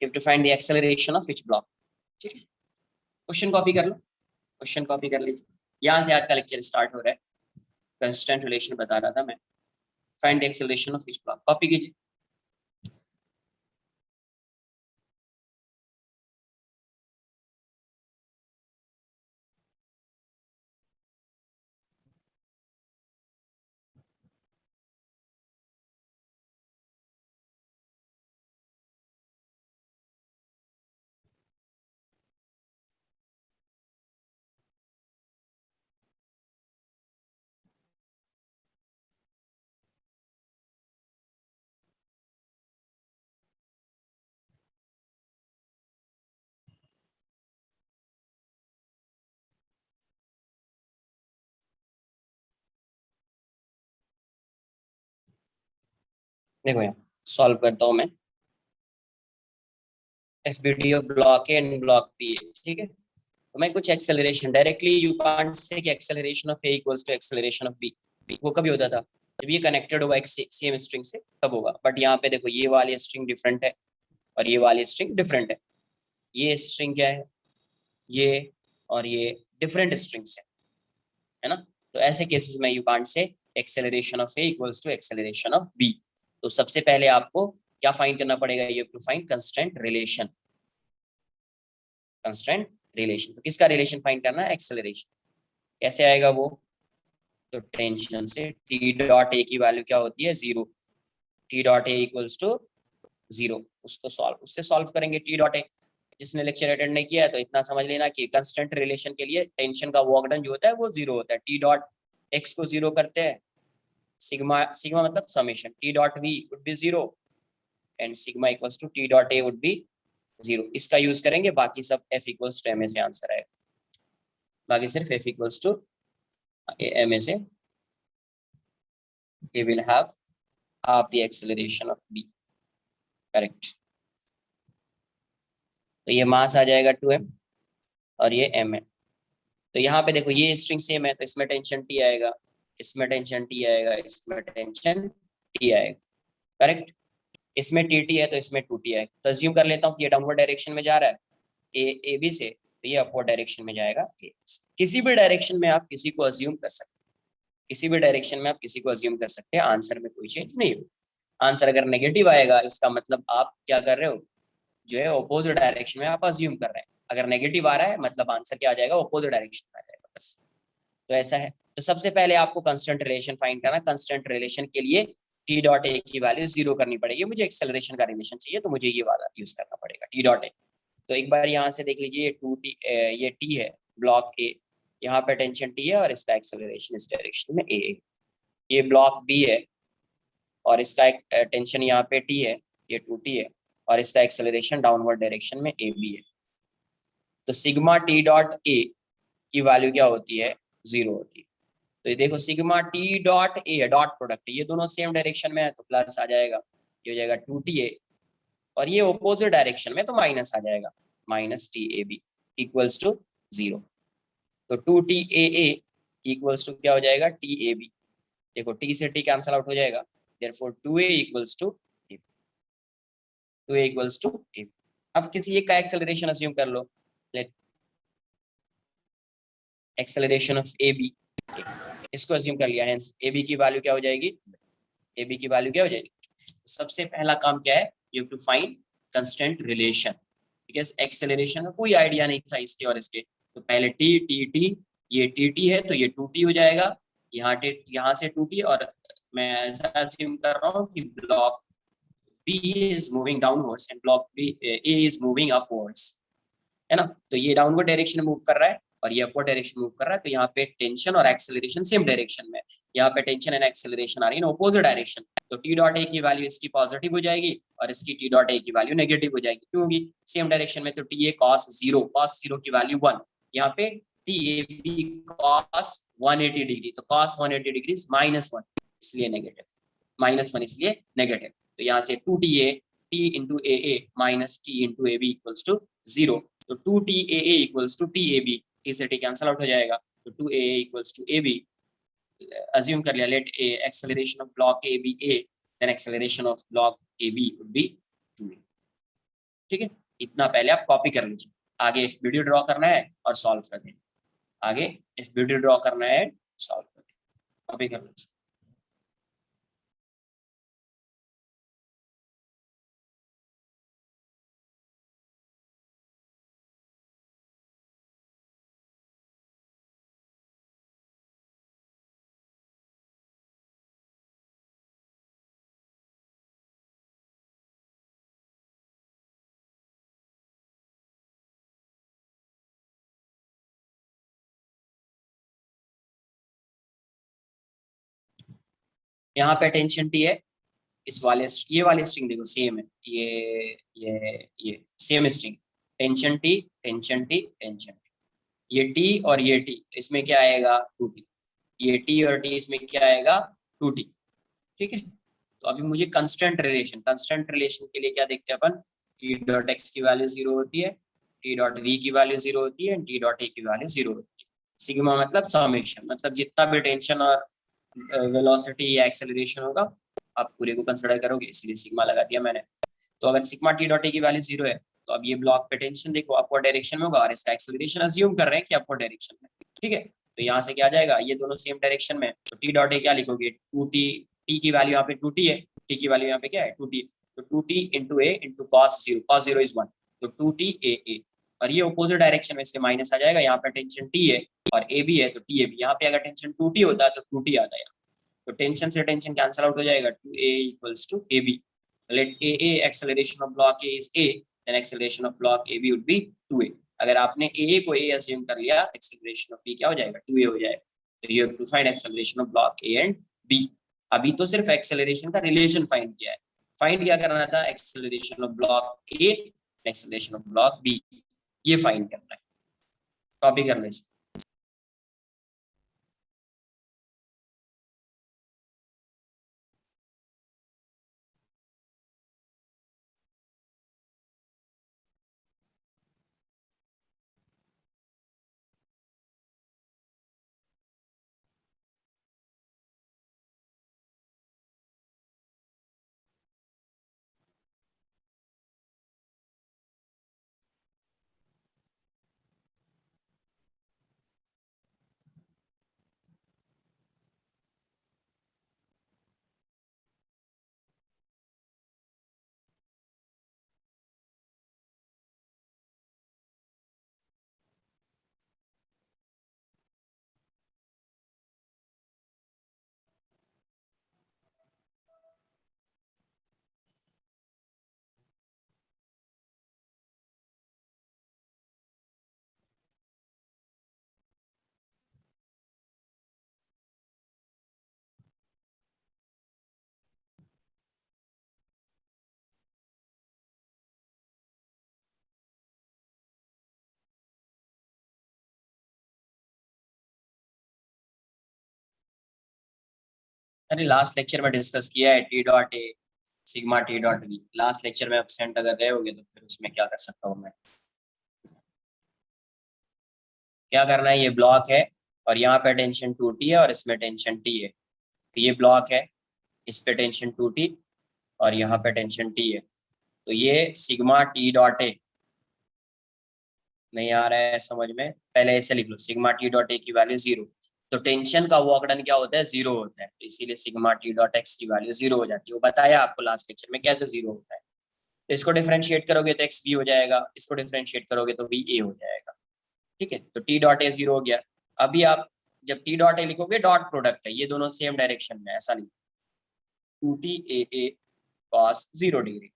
you have to find the acceleration of which block। ठीक है, question copy कर लो, क्वेश्चन कॉपी कर लीजिए। यहाँ से आज का लेक्चर स्टार्ट हो रहा है, कंस्टेंट रिलेशन बता रहा था मैं। Find the acceleration of which block, copy कीजिए। देखो यहाँ सॉल्व करता हूँ मैं, FBD of block A and block B है, ठीक है। तो मैं कुछ acceleration, directly you can't say कि acceleration of A equals to acceleration of B. वो कभी होता था जब ये कनेक्टेड होगा एक सेम स्ट्रिंग से तब होगा। बट यहाँ पे देखो ये वाली स्ट्रिंग डिफरेंट है और ये वाली स्ट्रिंग डिफरेंट है। ये स्ट्रिंग क्या है, ये और ये डिफरेंट स्ट्रिंग्स है ना। तो ऐसे केसेस में you can't say acceleration of A equals to acceleration of B. तो सबसे पहले आपको क्या फाइंड करना पड़ेगा, you have to find constraint relation. Constraint relation, तो किसका रिलेशन फाइंड करना है, एक्सेलरेशन। कैसे आएगा वो, तो टेंशन से टी डॉट ए की वैल्यू क्या होती है, 0। T dot A equals to 0, उससे सॉल्व करेंगे टी डॉट ए। जिसने लेक्चर अटेंड नहीं किया है तो इतना समझ लेना कि कंस्टेंट रिलेशन के लिए टेंशन का वर्क डन जो होता है वो 0 होता है। टी डॉट एक्स को 0 करते हैं, सिग्मा सिग्मा मतलब summation, T dot V would be 0 and sigma equals to T dot A would be 0। इसका यूज करेंगे, बाकी सब F equals to M A से आंसर आएगा। बाकी सिर्फ F equals to M A से he will have half the acceleration of b, correct. तो ये मास आ जाएगा 2m और ये m है। तो यहाँ पे देखो ये स्ट्रिंग सेम है तो इसमें टेंशन t आएगा, इसमें टेंशन t आएगा, इसमें टेंशन t आएगा, करेक्ट। इसमें tt है तो इसमें 2t आएगा। तो अज्यूम कर लेता हूँ कि ये डाउनवर्ड डायरेक्शन में जा रहा है ए बी से, तो ये अपवर्ड डायरेक्शन में जाएगा a। किसी भी डायरेक्शन में आप किसी को अज्यूम कर सकते हैं, किसी भी डायरेक्शन में आप किसी को अज्यूम कर सकते हैं, आंसर में कोई चेंज नहीं होगा। आंसर अगर नेगेटिव आएगा इसका मतलब आप क्या कर रहे हो, जो है ऑपोजिट डायरेक्शन में आप अज्यूम कर रहे हैं। अगर नेगेटिव आ रहा है मतलब आंसर क्या आ जाएगा, ऑपोजिट डायरेक्शन में आ जाएगा, बस। तो ऐसा है। तो सबसे पहले आपको कंस्टेंट रिलेशन फाइंड करना। कंस्टेंट रिलेशन के लिए टी डॉट ए की वैल्यू 0 करनी पड़ेगी। मुझे एक्सेलरेशन का रिलेशन चाहिए तो मुझे ये वाला यूज करना पड़ेगा, टी डॉट ए। तो एक बार यहाँ से देख लीजिए, ये टी है ब्लॉक ए, यहाँ पे टेंशन टी है और इसका एक्सेलरेशन इस डायरेक्शन में ए। ये ब्लॉक बी है और इसका टेंशन यहाँ पे टी है, ये 2t है और इसका एक्सेलरेशन डाउनवर्ड डायरेक्शन में ए बी है। तो सिग्मा टी डॉट ए की वैल्यू क्या होती है, 0 होती है। तो ये देखो सिग्मा टी डॉट ए है, डॉट प्रोडक्ट, ये दोनों सेम डायरेक्शन में है तो प्लस आ जाएगा, ये हो जाएगा 2ta, और ये ऑपोजिट डायरेक्शन में तो माइनस आ जाएगा, minus T A B equals to 0। तो 2ta इक्वल्स टू क्या हो जाएगा, टी ए बी। देखो t से t कैंसल आउट हो जाएगा, therefore 2a equals to a, 2a equals to a। अब किसी एक का एक्सेलरेशन अज्यूम कर लो, लेट एक्सेलरेशन ऑफ ab, इसको अज्यूम कर लिया, हेंस ab की वैल्यू क्या हो जाएगी, ab की वैल्यू क्या हो जाएगी। सबसे पहला काम क्या है, you have to find constant relation, because acceleration का कोई आइडिया नहीं था इसके और इसके। तो पहले t ये tt है तो ये 2t हो जाएगा, यहाँ से 2t, और मैं ऐसा अज्यूम कर रहा हूँ कि block B is moving downwards and block A is moving upwards, है ना। तो ये डाउनवर्ड डायरेक्शन में मूव कर रहा है और ये अपवर्ड डायरेक्शन मूव कर रहा है। तो यहाँ पे टेंशन और एक्सेलरेशन सेम डायरेक्शन में, यहाँ पे टेंशन एंड एक्सेलरेशन आ रही है ऑपोजिट डायरेक्शन। तो टी डॉट ए की वैल्यू इसकी पॉजिटिव हो जाएगी और इसकी टी डॉट ए की वैल्यू नेगेटिव हो जाएगी। क्यों होगी, सेम डायरेक्शन में। तो टी ए कॉस 0 की वैल्यू 1, यहाँ पे T A B cos 180 degree, तो कॉस 180 डिग्री -1, इसलिए नेगेटिव, -1 इसलिए नेगेटिव। तो यहाँ से 2ta t into A A minus T into A B equals to 0। तो 2taa equals to tab, t से t कैंसल आउट हो जाएगा, तो 2aa equals to ab। Assume कर लिया, let a acceleration of block a be a, then acceleration of block a b would be 2a। ठीक है, इतना पहले आप कॉपी कर लीजिए। आगे इफ वीडियो ड्रॉ करना है और सॉल्व कर देना, आगे इफ वीडियो ड्रॉ करना है सॉल्व कर देना, कॉपी कर लीजिए। यहाँ पे टेंशन टी है, इस वाले ये वाले स्ट्रिंग देखो सेम है, ये same string, tension T tension T tension T, ये टी और ये टी, इसमें क्या आएगा 2t, ये टी और टी इसमें क्या आएगा 2t। ठीक है, तो अभी मुझे कंस्टेंट रिलेशन के लिए क्या देखते हैं अपन, टी डॉट एक्स की वैल्यू 0 होती है, टी डॉट वी की वैल्यू 0 होती है, टी डॉट ए की वैल्यू 0 होती है। सिग्मा मतलब समेशन, मतलब जितना भी टेंशन और वेलोसिटी या एक्सेलरेशन होगा, आप पूरे को कंसिडर करोगे, इसलिए सिग्मा लगा दिया मैंने। तो अगर सिग्मा टी डॉट ए की वैल्यू 0 है तो अब ये ब्लॉक पे टेंशन देखो अपवर्ड डायरेक्शन में होगा और इसका एक्सेलरेशन अज्यूम कर रहे हैं कि अपवर्ड डायरेक्शन में, ठीक है। तो यहाँ से क्या आ जाएगा, ये दोनों सेम डायरेक्शन में, तो टी डॉट ए क्या लिखोगे 2t, टी की वैल्यू यहाँ पे 2t है, टी की वैल्यू यहाँ पे क्या है 2t, तो 2t into A into cos 0 is 1, तो 2t a, और ये अपोजिट डायरेक्शन में इसलिए माइनस आ जाएगा, यहाँ पे टेंशन t है और ए बी है तो टी ए बी, यहाँ पे अगर टेंशन 2t होता है तो 2t आता है, तो टेंशन से टेंशन कैंसिल आउट हो जाएगा, 2a equals to ab, let a acceleration of block A is a, then acceleration of block AB would be 2a, अगर आपने a को a assume कर लिया, acceleration of b क्या हो जाएगा 2a हो जाएगा, तो you have to find acceleration of block A and B। अभी तो सिर्फ acceleration का relation find किया है, find क्या करना था acceleration of block A, acceleration of block B, ये find करना है, कॉपी कर लो इसे। अरे लास्ट लेक्चर में डिस्कस किया है T dot A sigma T dot B, last lecture में एब्सेंट अगर रहे होगे तो फिर उसमें क्या कर सकता हूँ मैं, क्या करना है, ये ब्लॉक है और यहाँ पे टेंशन 2t है और इसमें टेंशन t है, तो ये ब्लॉक है, इस पे टेंशन 2t और यहाँ पे टेंशन t है, तो ये सिग्मा टी डॉट ए, नहीं आ रहा है समझ में, पहले ऐसे लिख लो सिग्मा टी डॉट ए की वैल्यू 0, तो टेंशन का वर्क डन क्या होता है 0 होता है, तो इसीलिए सिग्मा टी डॉट एक्स की वैल्यू 0 हो जाती है, वो बताया आपको लास्ट लेक्चर में कैसे 0 होता है। तो इसको डिफरेंशिएट करोगे तो एक्स बी हो जाएगा, इसको डिफरेंशिएट करोगे तो बी ए हो जाएगा, ठीक है। तो टी डॉट ए 0 हो गया। अभी आप जब टी डॉट ए लिखोगे डॉट प्रोडक्ट है, ये दोनों सेम डायरेक्शन में, ऐसा लिखो 2t a cos 0 डिग्री,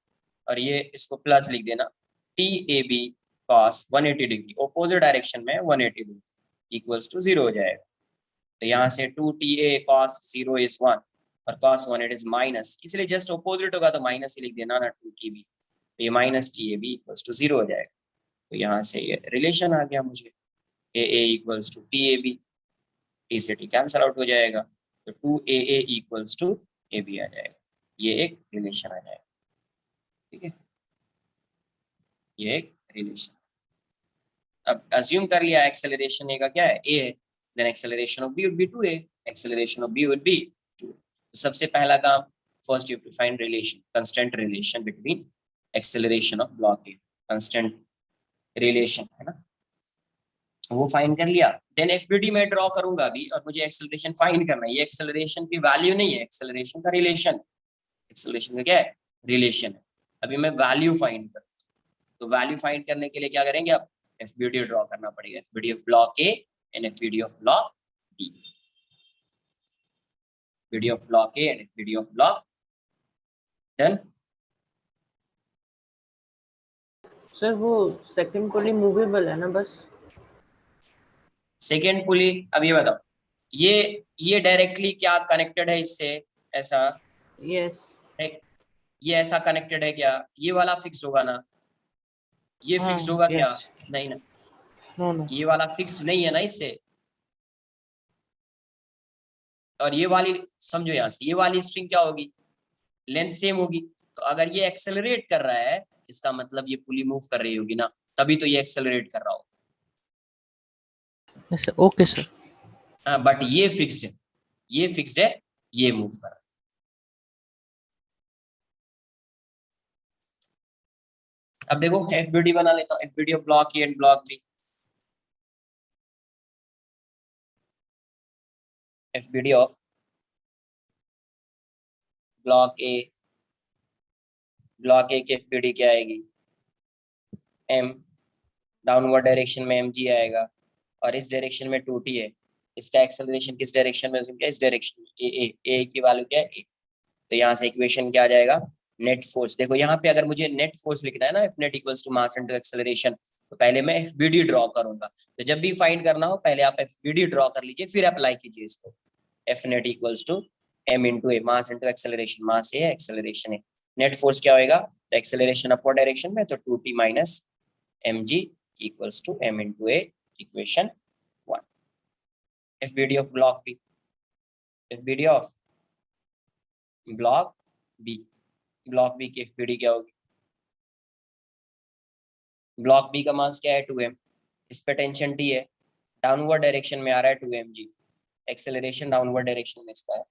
और ये इसको प्लस लिख देना t a b cos 180 degree, opposite direction में 180 डिग्री इक्वल्स टू 0 हो जाएगा। तो यहाँ से 2ta cos 0 इज 1 और cos 180 इज माइनस, इसलिए जस्ट ऑपोजिट होगा तो माइनस ही लिख देना ना 2tb, तो ये माइनस tab इक्वल्स टू 0 हो जाएगा। तो यहाँ से ये रिलेशन आ गया मुझे, aa equals to tab, t से t कैंसल आउट हो जाएगा, तो 2aa इक्वल्स टू ab आ जाएगा, ये एक रिलेशन आ जाएगा, ठीक है, ये एक रिलेशन। अब अज्यूम कर लिया एक्सेलरेशन ए का क्या है a है, then acceleration of b would be 2a, acceleration of b would be 2। तो सबसे पहला काम, first you have to find relation, constant relation between acceleration of block A, constant relation है ना, वो फाइंड कर लिया। देन एफबीडी में ड्रॉ करूंगा अभी और मुझे एक्सेलरेशन फाइंड करना है, ये एक्सेलरेशन की वैल्यू नहीं है, एक्सेलरेशन का रिलेशन, एक्सेलरेशन का क्या है रिलेशन है। अभी मैं वैल्यू फाइंड कर, तो वैल्यू फाइंड करने के लिए क्या करेंगे, अब एफबीडी ड्रॉ करना पड़ेगा, FBD of block A and FBD of block B, FBD of block A and FBD of block, done. Sir वो सेकंड पुली मूवेबल है ना बस, सेकेंड पुली, अब ये बताओ ये डायरेक्टली क्या कनेक्टेड है इससे, ऐसा यस ये ऐसा कनेक्टेड है क्या, ये वाला फिक्स होगा ना, ये हाँ, फिक्स होगा क्या, yes. नहीं ना, नो ये वाला फिक्स नहीं है ना इससे, और ये वाली समझो, यहाँ से ये वाली स्ट्रिंग क्या होगी, लेंथ सेम होगी, तो अगर ये एक्सेलरेट कर रहा है इसका मतलब ये पुली मूव कर रही होगी ना, तभी तो ये एक्सेलरेट कर रहा हो, ओके सर, हाँ, बट ये फिक्स है, ये फिक्स्ड है, ये मूव कर रहा है। अब देखो एफबीडी बना लेता हूँ, FBD of block A and block B. FBD of block A, block A की एफबीडी क्या आएगी, एम, डाउनवर्ड डायरेक्शन में एम जी आएगा, और इस डायरेक्शन में 2t है। इसका एक्सेलरेशन किस डायरेक्शन में, क्या इस डायरेक्शन में, ए की वैल्यू क्या है ए। तो यहाँ से इक्वेशन क्या आ जाएगा, नेट फोर्स। देखो यहाँ पे अगर मुझे नेट फोर्स लिखना है ना, F net equals to mass into acceleration, तो पहले मैं एफबीडी ड्रॉ करूंगा। तो जब भी फाइंड करना हो पहले आप एफबीडी ड्रॉ कर लीजिए, फिर अप्लाई कीजिए इसको। F net equals to M into a, mass into acceleration, mass a है एक्सेलरेशन है। नेट फोर्स क्या होएगा, तो एक्सेलरेशन अपवर्ड डायरेक्शन में, तो 2t minus M G equals to M into A, equation 1। FBD of block B, FBD of block B, block B की FBD क्या होगी, ब्लॉक बी का मास क्या है 2m, इस पे टेंशन t है, डाउनवर्ड डायरेक्शन में आ रहा है 2mg, एक्सेलरेशन डाउनवर्ड डायरेक्शन में इसका है,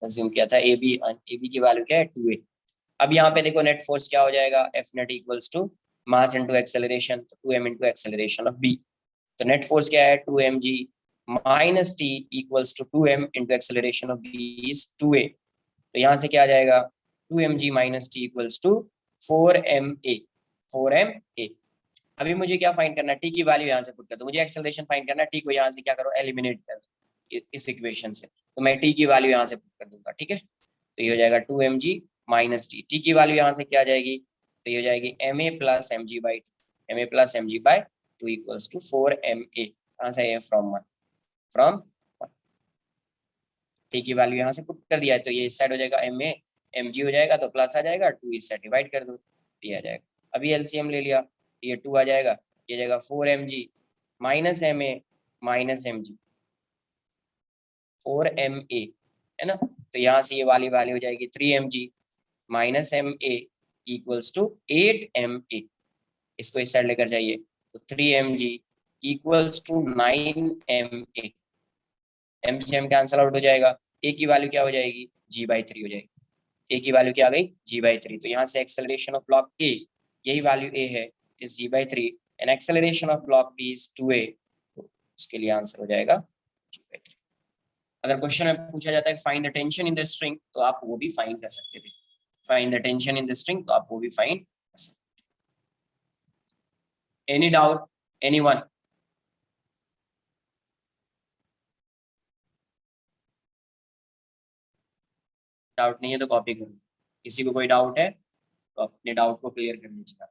अज्यूम किया था ab की वैल्यू क्या है 2a। अब यहाँ पे देखो नेट फोर्स क्या हो जाएगा, F net equals to mass into acceleration, तो 2m into acceleration of b। तो नेट फोर्स क्या है 2mg minus t equals to 2m into acceleration of b is 2a। तो यहाँ से क्या आ जाएगा, 2mg minus T equals to 4ma, 4ma। अभी मुझे क्या फाइंड करना है, टी की वैल्यू यहाँ से पुट कर दो, मुझे एक्सेलरेशन फाइंड करना है, टी को यहाँ से क्या करो, एलिमिनेट कर दो इस इक्वेशन से। तो मैं टी की वैल्यू यहाँ से पुट कर दूंगा, ठीक है। तो ये हो जाएगा 2mg माइनस टी, टी की वैल्यू यहाँ से क्या आ जाएगी, तो ये हो जाएगी ma plus mg by two, ma plus mg by two equals to 4ma। कहाँ से है, फ्रॉम 1, फ्रॉम टी की वैल्यू यहाँ से पुट कर दिया है, तो ये इस साइड हो जाएगा ma, mg हो जाएगा तो प्लस आ जाएगा, 2 इस साइड डिवाइड कर दो, ये आ जाएगा। अभी एलसीएम ले लिया, ये 2 आ जाएगा, ये जाएगा 4mg minus ma minus mg, 4ma है ना। तो यहाँ से ये वाली वैल्यू हो जाएगी 3mg minus ma equals to 8ma। इसको इस साइड लेकर जाइए, तो 3mg equals to 9ma, m से m कैंसल आउट हो जाएगा, a की वैल्यू क्या हो जाएगी, g/3 हो जाएगी। a की वैल्यू क्या आ गई, g/3। तो यहाँ से एक्सेलरेशन ऑफ ब्लॉक a, यही वैल्यू a है, is g/3, and acceleration of block b is 2a, तो उसके लिए आंसर हो जाएगा g/3। अगर क्वेश्चन में पूछा जाता है find the tension in the string, तो आप वो भी फाइंड कर सकते थे, find the tension in the string, तो आप वो भी फाइंड कर सकते। Any doubt, anyone? डाउट नहीं है तो कॉपी करो, किसी को कोई डाउट है तो अपने डाउट को क्लियर कर लीजिएगा।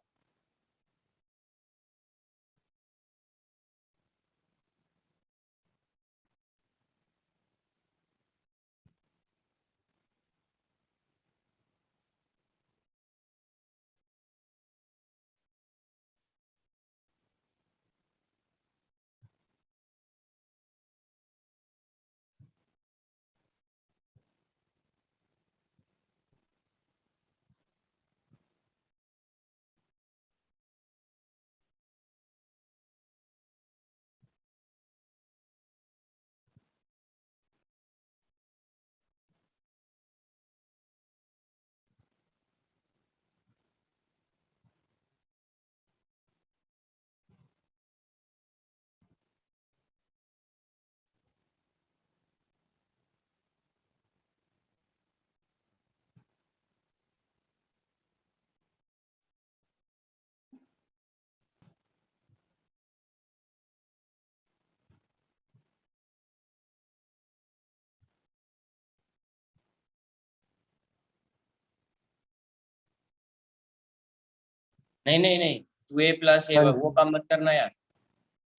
नहीं नहीं नहीं, 2a प्लस ए, वो काम मत करना यार,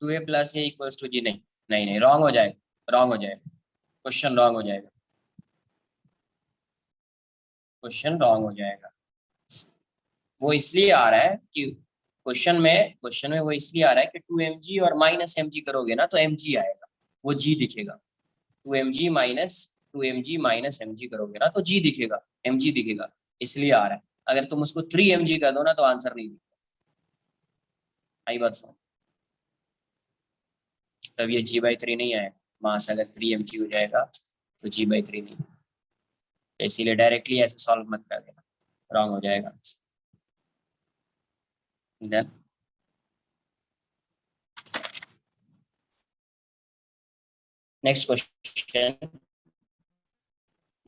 2a plus a equals to g, नहीं नहीं नहीं, रॉन्ग हो जाएगा, रॉन्ग हो जाएगा, क्वेश्चन रॉन्ग हो जाएगा, क्वेश्चन रॉन्ग हो जाएगा। वो इसलिए आ रहा है कि क्वेश्चन में वो इसलिए आ रहा है कि 2mg और माइनस mg करोगे ना तो mg आएगा, वो g दिखेगा। 2mg माइनस mg करोगे ना तो g दिखेगा, mg दिखेगा, इसलिए आ रहा है। अगर तुम उसको 3mg कर दो ना तो आंसर नहीं दिखेगा। आई बात समझ, तब ये g/3 नहीं आएगा, मास अगर 3mg हो जाएगा तो g/3 नहीं, तो इसीलिए डायरेक्टली ऐसे सॉल्व मत कर देना, रॉन्ग हो जाएगा। देन नेक्स्ट क्वेश्चन,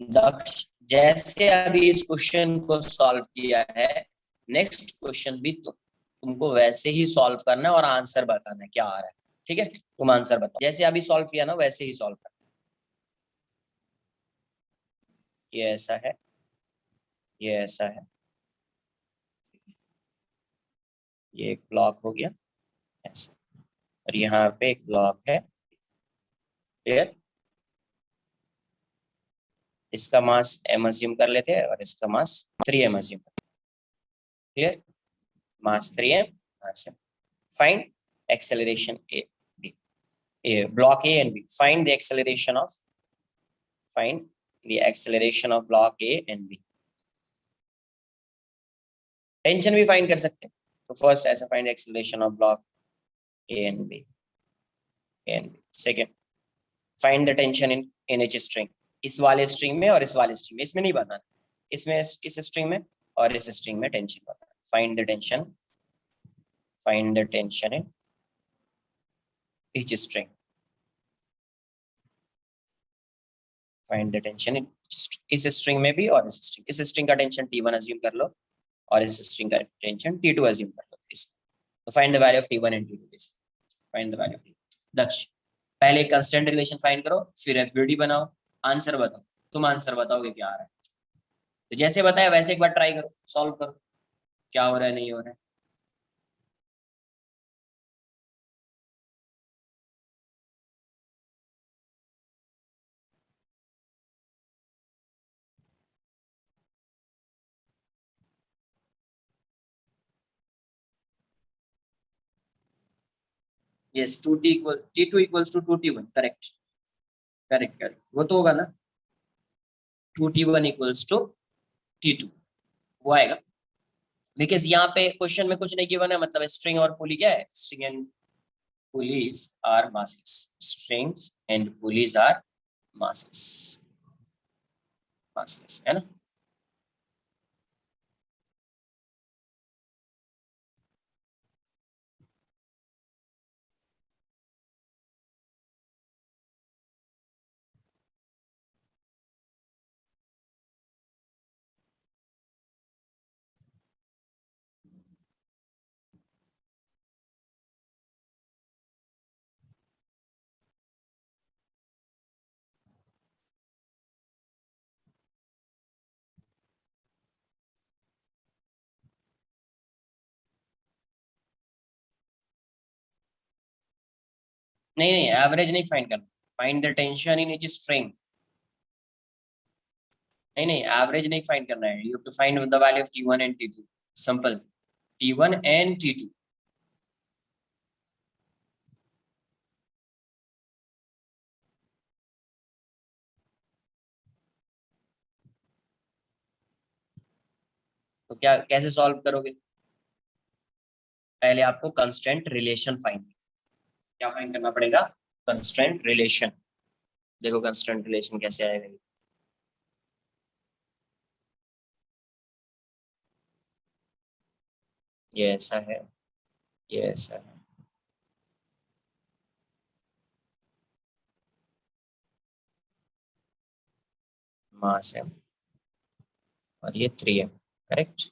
दक्ष, जैसे अभी इस क्वेश्चन को सॉल्व किया है, नेक्स्ट क्वेश्चन भी तुमको वैसे ही सॉल्व करना है और आंसर बताना है क्या आ रहा है, ठीक है? तुम आंसर बताओ, जैसे अभी सॉल्व किया ना वैसे ही सॉल्व करना। ये ऐसा है, ये ऐसा है, ये एक ब्लॉक हो गया ऐसा, और यहाँ पे एक ब्लॉक है, क्लियर? इसका मास m अज्यूम कर लेते हैं और इसका मास 3m अज्यूम कर, clear? Mass 3m, mass m। Find acceleration block A and B. Find the acceleration of block A and B. Tension भी फाइंड कर सकते हैं, तो फर्स्ट ऐसा find acceleration of block A and B. Second, find the tension in each string, इस वाले string में और इस वाले स्ट्रिंग में, इसमें नहीं बताना, इसमें इस स्ट्रिंग में और इस स्ट्रिंग में टेंशन बताना। Find the tension in each string. Find the tension इन इस स्ट्रिंग में भी और इस स्ट्रिंग का टेंशन T1 अज्यूम कर लो और इस स्ट्रिंग का टेंशन T2 अज्यूम कर लो। तो find the value of T1 and T2। Find the value of दक्ष, पहले कांस्टेंट रिलेशन फाइंड करो, फिर एफबीडी बनाओ, आंसर बताओ। तुम आंसर बताओगे क्या आ रहा है, तो जैसे बताया वैसे एक बार ट्राई करो, सॉल्व करो, क्या हो रहा है नहीं हो रहा है। Yes, 2t equal T2 equals to 2T1, correct, वो तो होगा ना, 2T1 equals to T2, वो आएगा। बिकॉज यहाँ पे क्वेश्चन में कुछ नहीं गिवन है, मतलब स्ट्रिंग और पुली क्या है, string and pulleys are masses, strings and pulleys are masses, है ना? नहीं, एवरेज नहीं फाइंड करना, find the tension in each string. नहीं, एवरेज नहीं फाइंड करना है, you have to find the value of T1 and T2, simple, T1 and T2। तो क्या कैसे सॉल्व करोगे, पहले आपको कंस्टेंट रिलेशन फाइंड, क्या फाइंड करना पड़ेगा, कंस्टेंट रिलेशन। देखो कंस्टेंट रिलेशन कैसे आएगा, ये ऐसा है, ये ऐसा है, मास है और ये 3m, करेक्ट?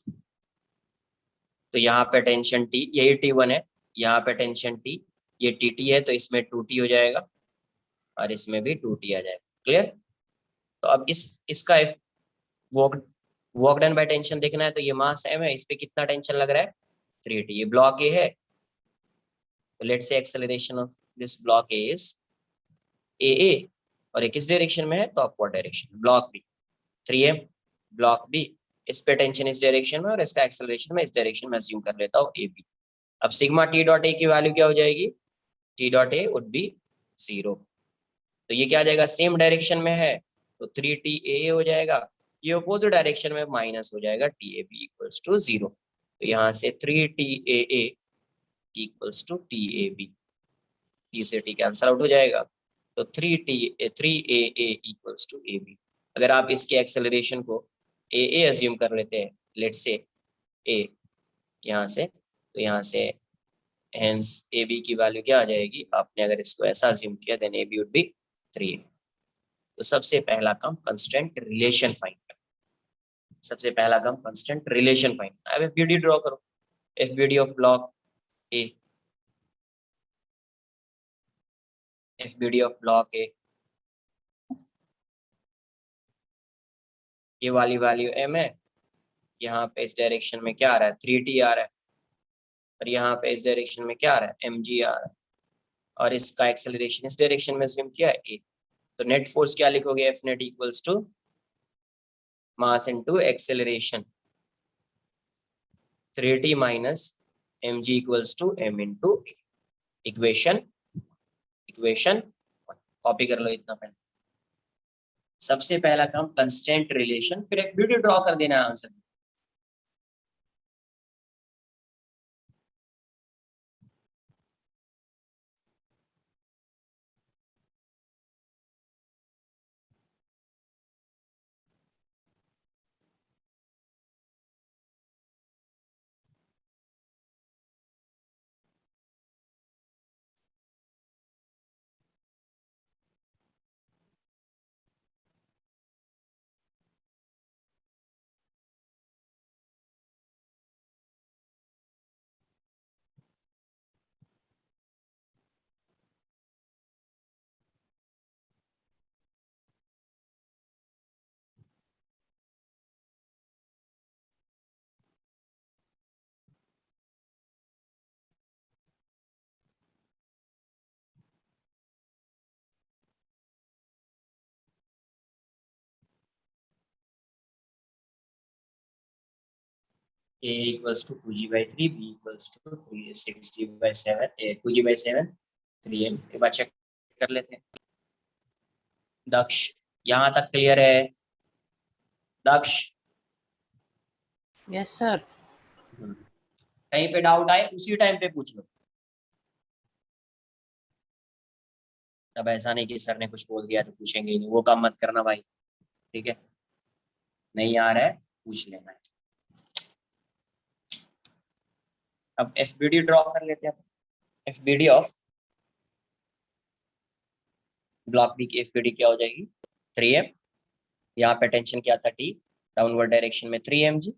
तो यहाँ पे टेंशन T, यही T1 है, यहाँ पे टेंशन T, ये TT है, तो इसमें 2T हो जाएगा और इसमें भी 2T आ जाएगा, क्लियर? तो अब इसका वर्क डन बाय टेंशन देखना है, तो ये मास m है, इस पे कितना टेंशन लग रहा है, 3T, ये ब्लॉक A है, तो let's say acceleration of this block A is AA, और ये किस डायरेक्शन में है, तो upward direction. Block B 3m, block B, इस पे टेंशन इस डायरेक्शन में और इसका एक्सेलरेशन में इस डायरेक्शन में अज्यूम कर लेता हूँ AB। अब सिग्मा T डॉट A की वैल्यू क्या हो जाएगी, T dot A would be 0, तो ये क्या आ जाएगा, सेम डायरेक्शन में है तो 3TA हो जाएगा, ये अपोजिट डायरेक्शन में माइनस हो जाएगा, TAB इक्वल्स टू 0, तो यहाँ से 3TA equals to TAB, T से T कैंसल आउट हो जाएगा, तो 3a इक्वल्स टू ab। अगर आप इसके एक्सेलरेशन को a अज्यूम कर लेते हैं, लेट्स से a यहाँ से, तो यहाँ से हेंस ab की वैल्यू क्या आ जाएगी, आपने अगर इसको ऐसा अज्यूम किया then ab would be 3a। तो सबसे पहला काम कंस्टेंट रिलेशन फाइंड करना, सबसे पहला काम कंस्टेंट रिलेशन फाइंड। अब एफबीडी ड्रॉ करो, FBD of block A, FBD of block ए, ये वाली वैल्यू m है, यहाँ पे इस डायरेक्शन में क्या आ रहा है 3t आ रहा है, और यहाँ पे इस डायरेक्शन में क्या आ रहा है mg आ रहा है, और इसका एक्सेलरेशन इस डायरेक्शन में अज्यूम किया है a। तो नेट फोर्स क्या लिखोगे, F net equals to mass into acceleration 3t minus mg equals to m into a। Equation copy कर लो इतना पहले। सबसे पहला काम कंस्टेंट रिलेशन, फिर एफबीडी ड्रॉ कर देना है answer. a equals to 2g/3, b equals to 6g/7, 2g/7 3m। एक बार चेक कर लेते हैं। दक्ष, यहाँ तक क्लियर है? दक्ष, Yes, sir. कहीं पे डाउट आए उसी टाइम पे पूछ लो। अब ऐसा नहीं कि सर ने कुछ बोल दिया तो पूछेंगे ही नहीं, वो काम मत करना भाई, ठीक है? नहीं आ रहा है पूछ लेना है। अब एफबीडी ड्रॉ कर लेते हैं। एफबीडी ऑफ ब्लॉक बी की एफबीडी क्या हो जाएगी 3m, यहाँ पे टेंशन क्या था t, डाउनवर्ड डायरेक्शन में 3mg,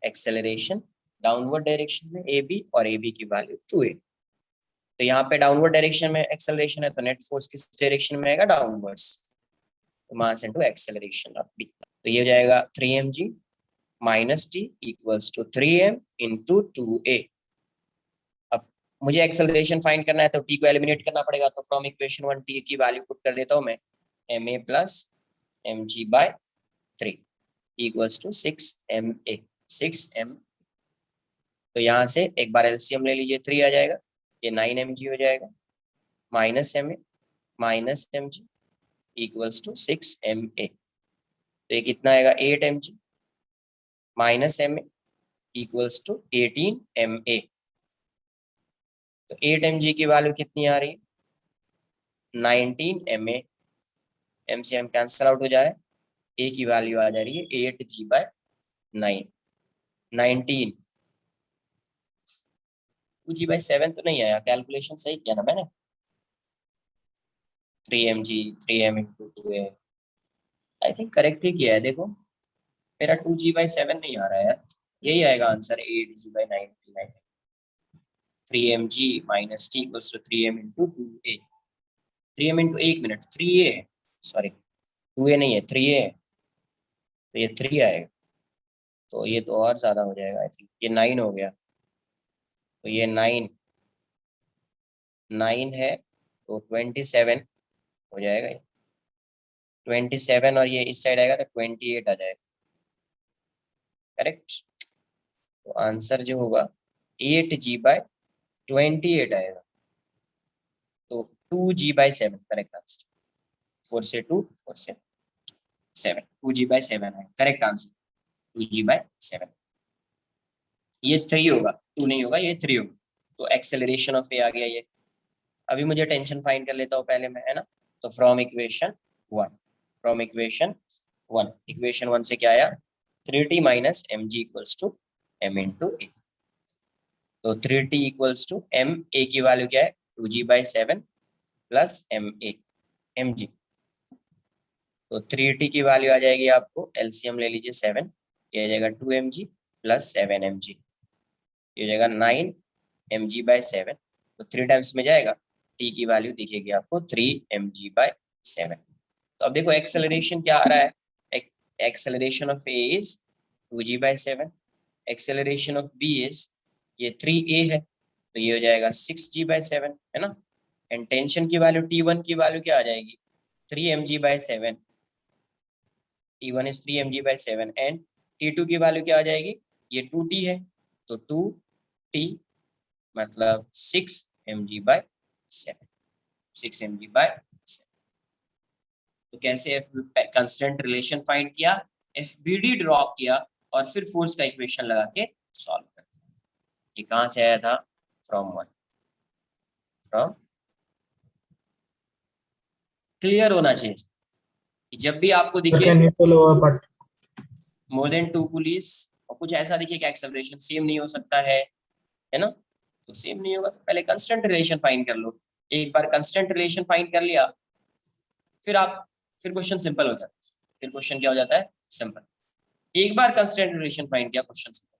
एक्सेलरेशन डाउनवर्ड डायरेक्शन में ab, और ab की वैल्यू 2a। तो यहाँ पे डाउनवर्ड डायरेक्शन में एक्सेलरेशन है, तो नेट फोर्स किस डायरेक्शन में आएगा, डाउनवर्ड्स, तो mass into acceleration of b। तो ये हो जाएगा 3mg minus t equals to 3m into 2a। अब मुझे एक्सेलरेशन फाइंड करना है तो t को एलिमिनेट करना पड़ेगा, तो फ्रॉम इक्वेशन 1 t की वैल्यू पुट कर देता हूँ मैं, ma plus mg/3 equals to 6ma, 6m। तो यहाँ से एक बार एलसीएम ले लीजिए, 3 आ जाएगा, ये 9mg हो जाएगा, minus ma minus mg equals to 6ma। तो ये कितना आएगा 8mg minus ma equals to 18ma। तो 8mg की वैल्यू कितनी आ रही है 19ma, m से m कैंसिल आउट हो जा रहा है, a की वैल्यू आ जा रही है 8g/9, 19। 2g/7 तो नहीं आया, कैलकुलेशन सही किया ना मैंने, 3mg 3m into 2a, I think correct ही किया है। देखो मेरा 2g/7 नहीं आ रहा है यार, यही आएगा answer 8g/9, 3mg minus t equals to 3m into 2a, 3m into 1 minute 3a है, सॉरी 2a नहीं है 3a है, तो ये 3 आएगा, तो ये तो और ज्यादा हो जाएगा, आई थिंक ये 9 हो गया, तो ये 9 है, तो 27 हो जाएगा, 27, और ये इस साइड आएगा तो 28 आ जाएगा, करेक्ट। तो आंसर जो होगा 8g/28 आएगा, तो 2g/7 करेक्ट आंसर, 4 से 2 4 से 7, 2g/7 है करेक्ट आंसर, 2g/7। ये 3 होगा, 2 नहीं होगा, ये 3 होगा। तो एक्सेलरेशन ऑफ ए आ गया ये। अभी मुझे टेंशन फाइंड कर लेता हूँ पहले मैं, है ना। तो फ्रॉम इक्वेशन 1 इक्वेशन 1 से क्या आया 3t minus mg equals to m into a। तो 3t equals to m a की वैल्यू क्या है 2g/7 प्लस mg। तो 3t की वैल्यू आ जाएगी आपको एलसीएम ले लीजिए 7, ये आ जाएगा 2mg प्लस 7mg, ये हो जाएगा 9mg/7। तो 3 टाइम्स में जाएगा, t की वैल्यू दिखेगी आपको 3mg/7। तो अब देखो एक्सेलरेशन क्या आ रहा है, acceleration of a is 2g/7, acceleration of b is ये 3a है, तो ये हो जाएगा 6g/7 है ना। एंड टेंशन की वैल्यू t1 की वैल्यू क्या आ जाएगी 3mg/7, t1 is 3mg/7 and t2 की वैल्यू क्या आ जाएगी, ये 2t है तो 2t मतलब 6mg/7, 6mg/7। तो कैसे कांस्टेंट रिलेशन फाइंड किया, एफबीडी ड्रॉ किया और फिर फोर्स का इक्वेशन लगा के सॉल्व कर। ये कहां से आया था, फ्रॉम क्लियर होना चाहिए कि जब भी आपको दिखे मोर देन 2 पुलिस और कुछ ऐसा दिखे कि एक्सेलरेशन सेम नहीं हो सकता है ना, तो सेम नहीं होगा, पहले कांस्टेंट रिलेशन फाइंड कर लो। एक बार कांस्टेंट रिलेशन फाइंड कर लिया फिर क्वेश्चन सिंपल हो जाता है, फिर क्वेश्चन क्या हो जाता है सिंपल। एक बार कांस्टेंट रिलेशन फाइंड किया क्वेश्चन सिंपल।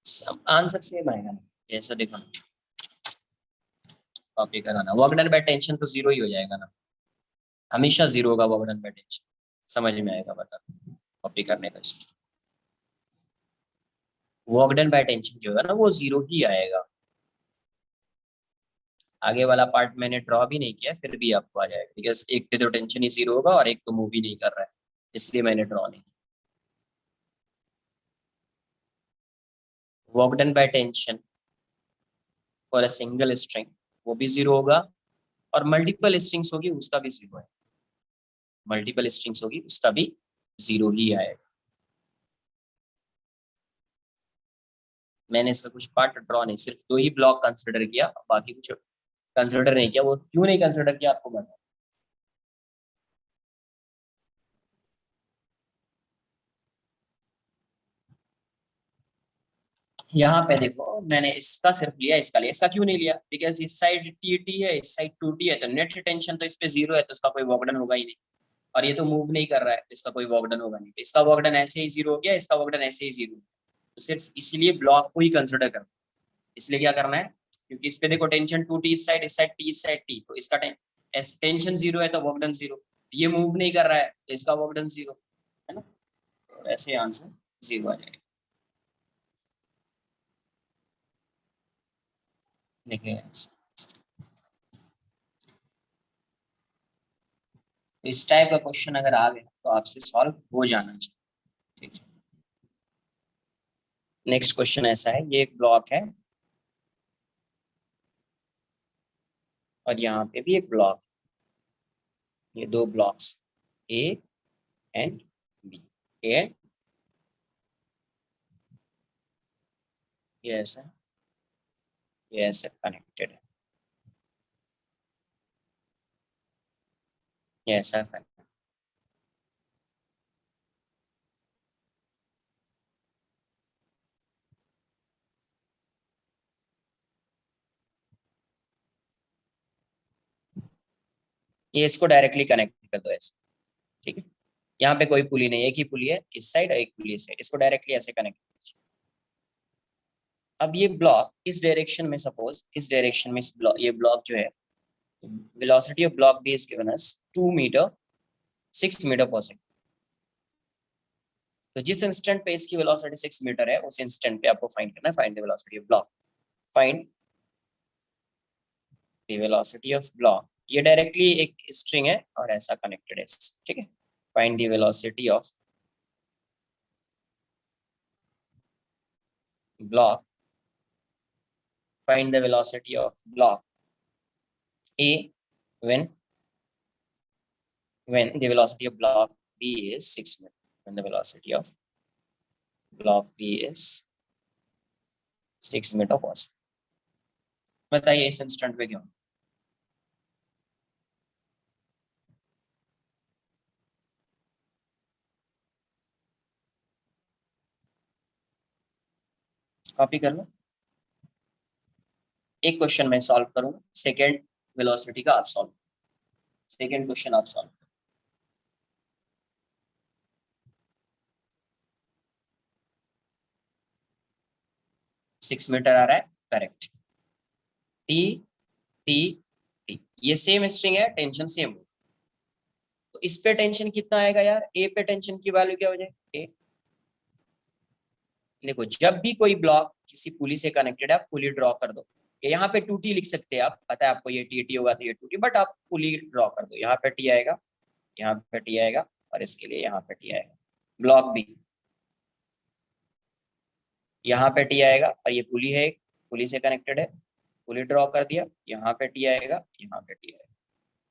सब आंसर सेम आएगा, ऐसा देखो ना, कॉपी कराना, वर्क डन बाय टेंशन तो जीरो ही हो जाएगा ना, हमेशा जीरो होगा वर्क डन बाय टेंशन, समझ में आएगा, बता कॉपी करने का। वर्क डन बाय टेंशन जो है ना वो जीरो ही आएगा। आगे वाला पार्ट मैंने ड्रॉ भी नहीं किया फिर भी आपको आ जाएगा, बिकॉज एक पे तो टेंशन ही जीरो होगा और एक तो मूव ही नहीं कर रहा है, इसलिए मैंने ड्रॉ नहीं किया। Work done by tension for a single string वो भी जीरो होगा, और मल्टीपल स्ट्रिंग्स होगी उसका भी जीरो है, मल्टीपल स्ट्रिंग्स होगी उसका भी जीरो ही आएगा। मैंने इसका कुछ पार्ट ड्रॉ नहीं, सिर्फ 2 ही ब्लॉक कंसिडर किया, बाकी कुछ कंसिडर नहीं किया। वो क्यों नहीं कंसिडर किया आपको बता, यहाँ पे देखो मैंने इसका सिर्फ लिया, इसका लिया, इसका क्यों नहीं लिया, बिकॉज इस साइड टी है इस साइड 2t है, तो नेट टेंशन तो इस पे जीरो है, तो इसका कोई वर्कडन होगा ही नहीं, और ये तो मूव नहीं कर रहा है, इसका कोई वर्कडन होगा नहीं, तो इसका वर्कडन ऐसे ही जीरो हो गया, इसका वर्कडन ऐसे ही जीरो, तो सिर्फ इसलिए ब्लॉक को ही कंसिडर करना। इसलिए क्या करना है, क्योंकि इस पे देखो टेंशन 2t इस साइड t इस साइड t, तो इसका टेंशन जीरो है तो वर्कडन जीरो, ये मूव नहीं कर रहा है तो इसका वर्कडन जीरो है ना, तो ऐसे आंसर जीरो आ जाएगा। देखिए इस टाइप का क्वेश्चन अगर आ गया तो आपसे सॉल्व हो जाना चाहिए, ठीक है। नेक्स्ट क्वेश्चन ऐसा है, ये एक ब्लॉक है और यहाँ पे भी एक ब्लॉक, ये 2 blocks A and B, A and ये ऐसा कनेक्टेड है, ये ऐसा कनेक्टेड, ये इसको डायरेक्टली कनेक्ट कर दो ऐसे, ठीक है। यहाँ पे कोई पुली नहीं, एक ही पुली है इस साइड और एक पुली इस साइड, इसको डायरेक्टली ऐसे कनेक्ट कीजिए। अब ये ब्लॉक इस डायरेक्शन में, सपोज इस डायरेक्शन में ये ब्लॉक जो है, velocity of block B is given as 2 meter 6 meter per second, तो जिस इंस्टेंट पे इसकी वेलोसिटी 6 मीटर है उस इंस्टेंट पे आपको फाइंड करना है, find the velocity of block, find the velocity of block. ये डायरेक्टली एक स्ट्रिंग है और ऐसा कनेक्टेड है, ठीक है। Find the velocity of block, find the velocity of block A when the velocity of block B is 6 meter, when the velocity of block B is 6 meter per second। बताइए इस instant पे क्यों? Copy कर लो, एक question मैं solve करूंगा, second velocity का आप सॉल्व, सेकेंड क्वेश्चन आप सॉल्व। 6 मीटर आ रहा है, करेक्ट। टी टी टी, ये सेम स्ट्रिंग है, टेंशन सेम हो, तो इस पे टेंशन कितना आएगा यार? ए पे टेंशन की वैल्यू क्या हो जाएगी? ए, देखो जब भी कोई ब्लॉक किसी पुली से कनेक्टेड है, आप पुली ड्रॉ कर दो, यहाँ पे 2T लिख सकते हैं आप, पता है आपको ये टी होगा तो ये 2T, बट आप पुली ड्रॉ कर दो, यहाँ पे टी आएगा, यहाँ पे टी आएगा और इसके लिए यहाँ पे टी आएगा। ब्लॉक बी, यहाँ पे टी आएगा और ये पुली है, पुली से कनेक्टेड है, पुली ड्रॉ कर दिया, यहाँ पे टी आएगा, यहाँ पे टी आएगा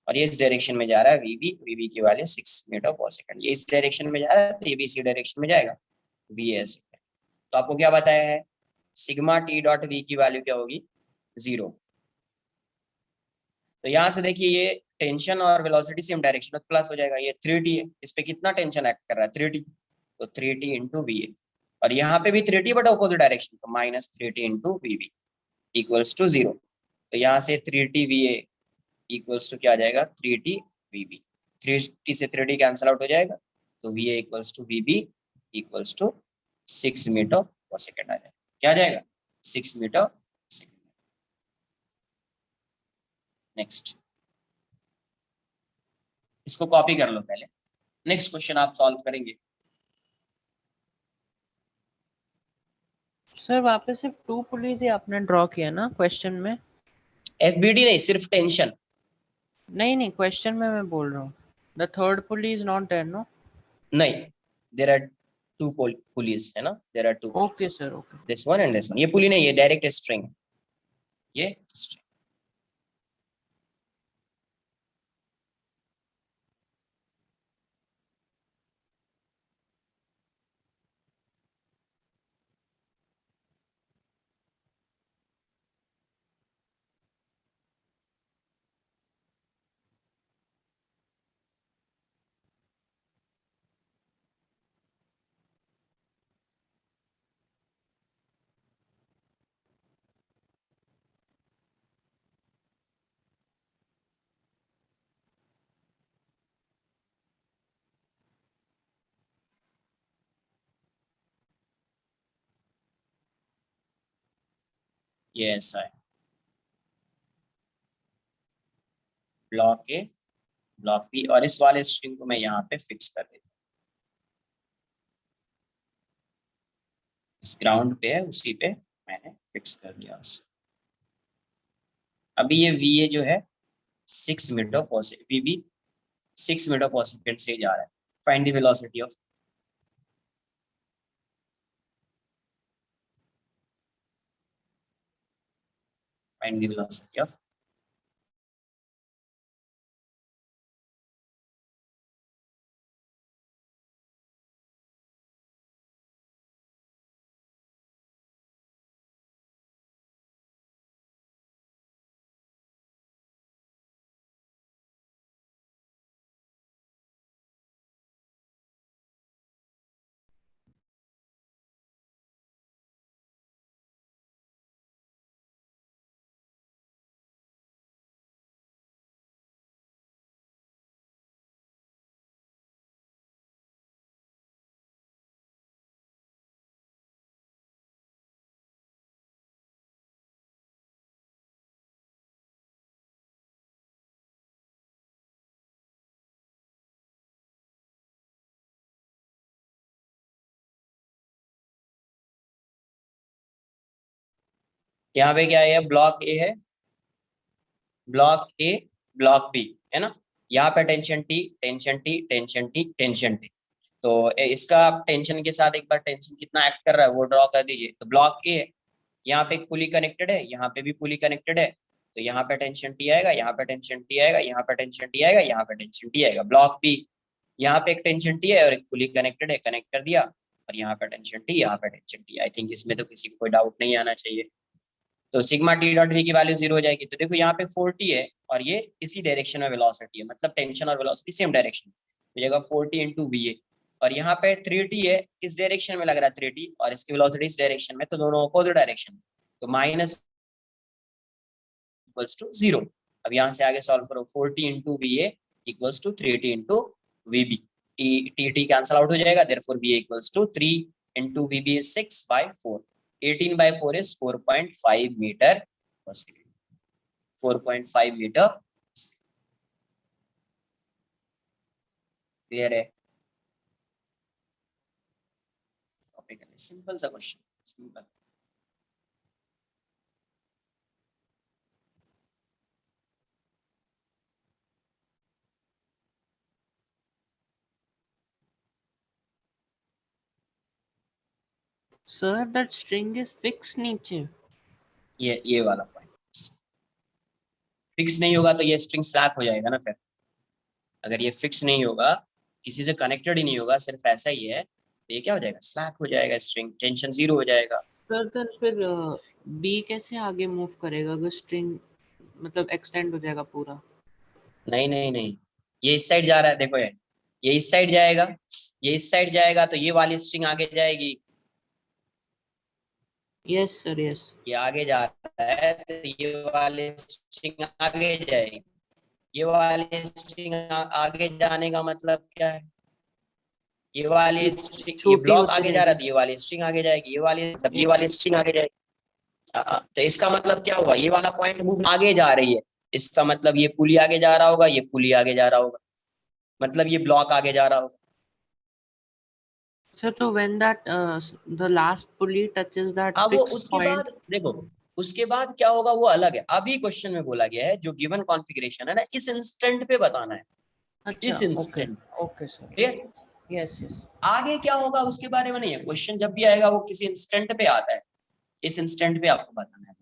और ये इस डायरेक्शन में जा रहा है, वीबी की वैल्यू 6 मीटर पर सेकंड, ये इस डायरेक्शन में जा रहा है तो ये भी इसी डायरेक्शन में जाएगा, वी एस। तो आपको क्या बताया है? सिग्मा टी डॉट वी की वैल्यू क्या होगी? 0। तो यहाँ से देखिए ये टेंशन और वेलोसिटी सेम डायरेक्शन में, प्लस हो जाएगा, ये 3T है, इस पे कितना टेंशन एक्ट कर रहा है? 3T, तो 3T इंटू वी ए, और यहाँ पे भी 3T बट अपोजिट डायरेक्शन, तो minus 3T into V B equals to 0। तो यहाँ से 3T V A equals to क्या आ जाएगा? 3T वी बी, 3T से 3T कैंसिल आउट हो जाएगा, तो V A equals to V B equals to 6 metre पर सेकेंड आ जाएगा। क्या आ जाएगा? 6 मीटर सेकेंड। नेक्स्ट, इसको कॉपी कर लो पहले, नेक्स्ट क्वेश्चन आप सॉल्व करेंगे। सर वहाँ पे सिर्फ 2 पुलीज ही आपने ड्रॉ किया ना क्वेश्चन में? एफबीडी नहीं, सिर्फ टेंशन। नहीं क्वेश्चन में मैं बोल रहा हूँ, the third pulley is not there no? नहीं, देयर आर 2 पुलिस है ना, there are 2 okay pulleys, sir, okay. This one and this one. ये पुली नहीं, ये डायरेक्ट स्ट्रिंग है, ये string। ये ऐसा है, ब्लॉक ए, ब्लॉक बी, और इस वाले स्ट्रिंग को मैं यहाँ पे फिक्स कर देता हूँ, इस ग्राउंड पे है उसी पे मैंने फिक्स कर दिया उसे। अभी ये वी ए जो है 6 मीटर पर सेकंड, वी बी 6 मीटर पर सेकंड से जा रहा है। Find the velocity of, find the velocity of यहाँ पे क्या है, ब्लॉक ए है, ब्लॉक ए, ब्लॉक बी, है ना। यहाँ पे tension T, tension T, tension T, tension T. तो इसका आप टेंशन के साथ एक बार टेंशन कितना एक्ट कर रहा है वो ड्रॉ कर दीजिए। तो ब्लॉक ए है, यहाँ पे एक पुली कनेक्टेड है, यहाँ पे भी पुली कनेक्टेड है, तो यहाँ पे टेंशन टी आएगा, यहाँ पे टेंशन टी आएगा, यहाँ पे टेंशन टी आएगा, यहाँ पे टेंशन टी आएगा। ब्लॉक बी, यहाँ पे एक टेंशन टी है और एक पुली कनेक्टेड है, कनेक्ट कर दिया, और यहाँ पे टेंशन टी, यहाँ पे टेंशन टी। आई थिंक इसमें तो किसी को कोई डाउट नहीं आना चाहिए। तो सिग्मा टी डॉट वी की वैल्यू 0 हो जाएगी। तो देखो यहाँ पे 4t है और ये इसी डायरेक्शन में वेलोसिटी है, मतलब टेंशन और वेलोसिटी सेम डायरेक्शन, तो जगह 4t इंटू वी ए। और यहाँ पे 3t है, इस डायरेक्शन में लग रहा है 3t, और इसकी वेलोसिटी इस डायरेक्शन में, तो दोनों अपोजिट डायरेक्शन। तो माइनस इक्वल्स टू 0। अब यहाँ से आगे सॉल्व करो, 4t into V A equals to 3t into V B. T cancel out हो जाएगा, therefore V equals to 3 into V B is 6/4। 18/4 is 4.5 meter per second. 4.5 meter. Clear है? Topic है, simple सा question, simple. Sir, that string is fixed नीचे. ये वाला point fix नहीं होगा तो ये स्ट्रिंग स्लैक हो जाएगा ना। फिर अगर ये फिक्स नहीं होगा, किसी से कनेक्टेड ही नहीं होगा, सिर्फ ऐसा ही है, तो ये क्या हो जाएगा, स्लैक हो जाएगा, स्ट्रिंग टेंशन 0 हो जाएगा। Sir, then फिर B कैसे आगे मूव करेगा अगर स्ट्रिंग मतलब एक्सटेंड हो जाएगा पूरा? नहीं नहीं नहीं, ये इस साइड जा रहा है, देखो ये इस साइड जाएगा, ये इस साइड जाएगा, तो ये वाली स्ट्रिंग आगे जाएगी। Yes sir, yes. ये आगे जा रहा है तो ये वाली स्ट्रिंग आगे जाएगी। ये वाली स्ट्रिंग आगे जाने का मतलब क्या है, ये वाली स्ट्रिंग, ये छोटी ब्लॉक होती आगे जा रहा है रहेगी। तो ये वाली स्ट्रिंग आगे जाएगी, ये वाली मतलब ये वाली स्ट्रिंग आगे जाएगी। तो इसका मतलब क्या हुआ, ये वाला पॉइंट मूव आगे जा रही है, इसका मतलब ये पुली आगे जा रहा होगा, ये पुली आगे जा रहा होगा, मतलब ये ब्लॉक आगे जा रहा होगा। Sir, so when that the last pulley touches that अब वो fixed उसके point. बाद देखो, उसके बाद क्या होगा वो अलग है। अभी क्वेश्चन में बोला गया है जो गिवन कॉन्फ़िगरेशन है ना, इस इंस्टेंट पे बताना है, अच्छा, इस okay, instant. okay sir. Clear? Yes, yes. आगे क्या होगा उसके बारे में नहीं है, क्वेश्चन जब भी आएगा वो किसी इंस्टेंट पे आता है, इस इंस्टेंट पे आपको बताना है।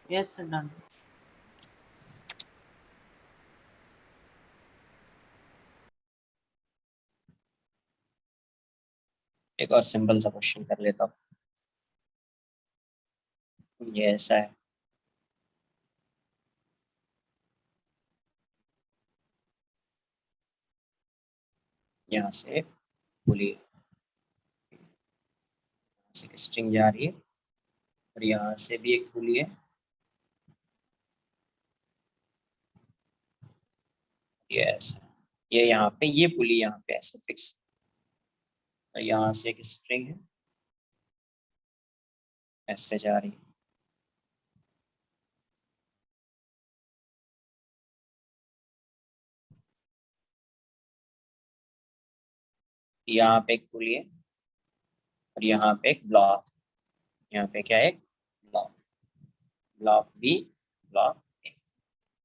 Yes sir, done. एक और सिंपल सा क्वेश्चन कर लेता हूँ। ये ऐसा है, यहाँ से पुली से स्ट्रिंग जा रही है और यहाँ से भी एक पुली है, ये ऐसा, ये यहाँ पे ये पुली यहाँ पे ऐसे फिक्स, और यहाँ से एक स्ट्रिंग है ऐसे जा रही है, यहाँ पे एक पुली है और यहाँ पे एक ब्लॉक, यहाँ पे क्या है, एक block, block B, block A,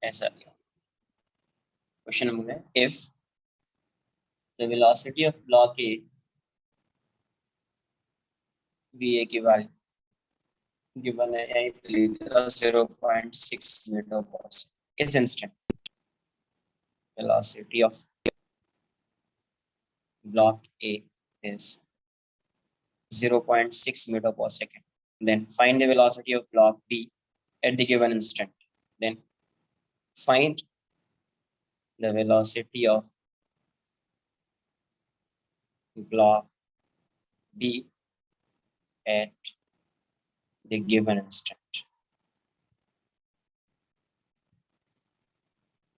ऐसा दिया। क्वेश्चन नंबर है, if the velocity of block A V A की वैल्यू गिवन है यहीं पे लिख 0.6 मीटर पर सेकंड, इस instant velocity of block A is 0.6 meter per second. Then find the velocity of block B at the given instant. Then find the velocity of block B at the given instant.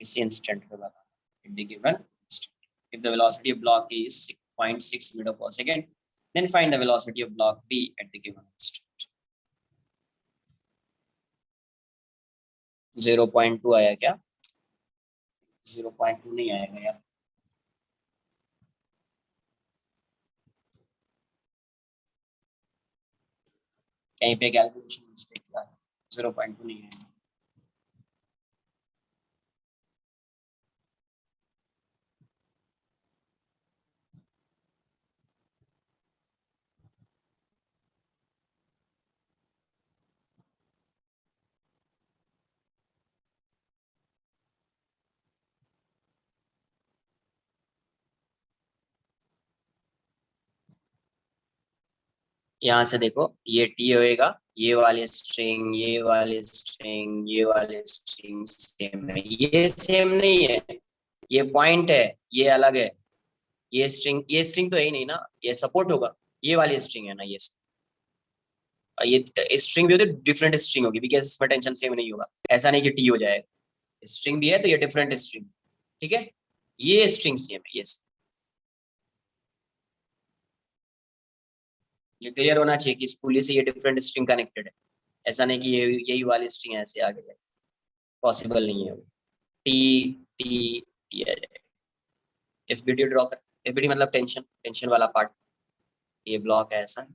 इसी instant पे बताना at the given instant. If the velocity of block A is 0.6 meter per second, then find the velocity of block B at the given instant. 0.2 आया क्या? 0.2 नहीं आएगा यार. कहीं पे कैलकुलेशन मिस्टेक था. 0.2 नहीं आएगा. यहाँ से देखो ये टी होएगा, ये वाले स्ट्रिंग, ये वाले स्ट्रिंग, ये वाले स्ट्रिंग सेम है. ये सेम नहीं है, ये पॉइंट है, ये अलग है. ये स्ट्रिंग तो है ही नहीं ना, ये सपोर्ट होगा. ये वाली स्ट्रिंग है ना, ये स्ट्रिंग भी होती है, डिफरेंट स्ट्रिंग होगी बिकॉज इसमें टेंशन सेम नहीं होगा. ऐसा नहीं कि टी हो जाएगा. स्ट्रिंग भी है तो ये डिफरेंट स्ट्रिंग. ठीक है, ये स्ट्रिंग सेम है. ये क्लियर होना चाहिए कि इस पुली से ये डिफरेंट स्ट्रिंग कनेक्टेड है. ऐसा नहीं कि ये यही वाली स्ट्रिंग ऐसे आगे जाए, पॉसिबल नहीं है. टी टी टी आ जाएगा. एफबीडी ड्रॉ कर. एफबीडी मतलब टेंशन वाला पार्ट. ये ब्लॉक है ऐसा.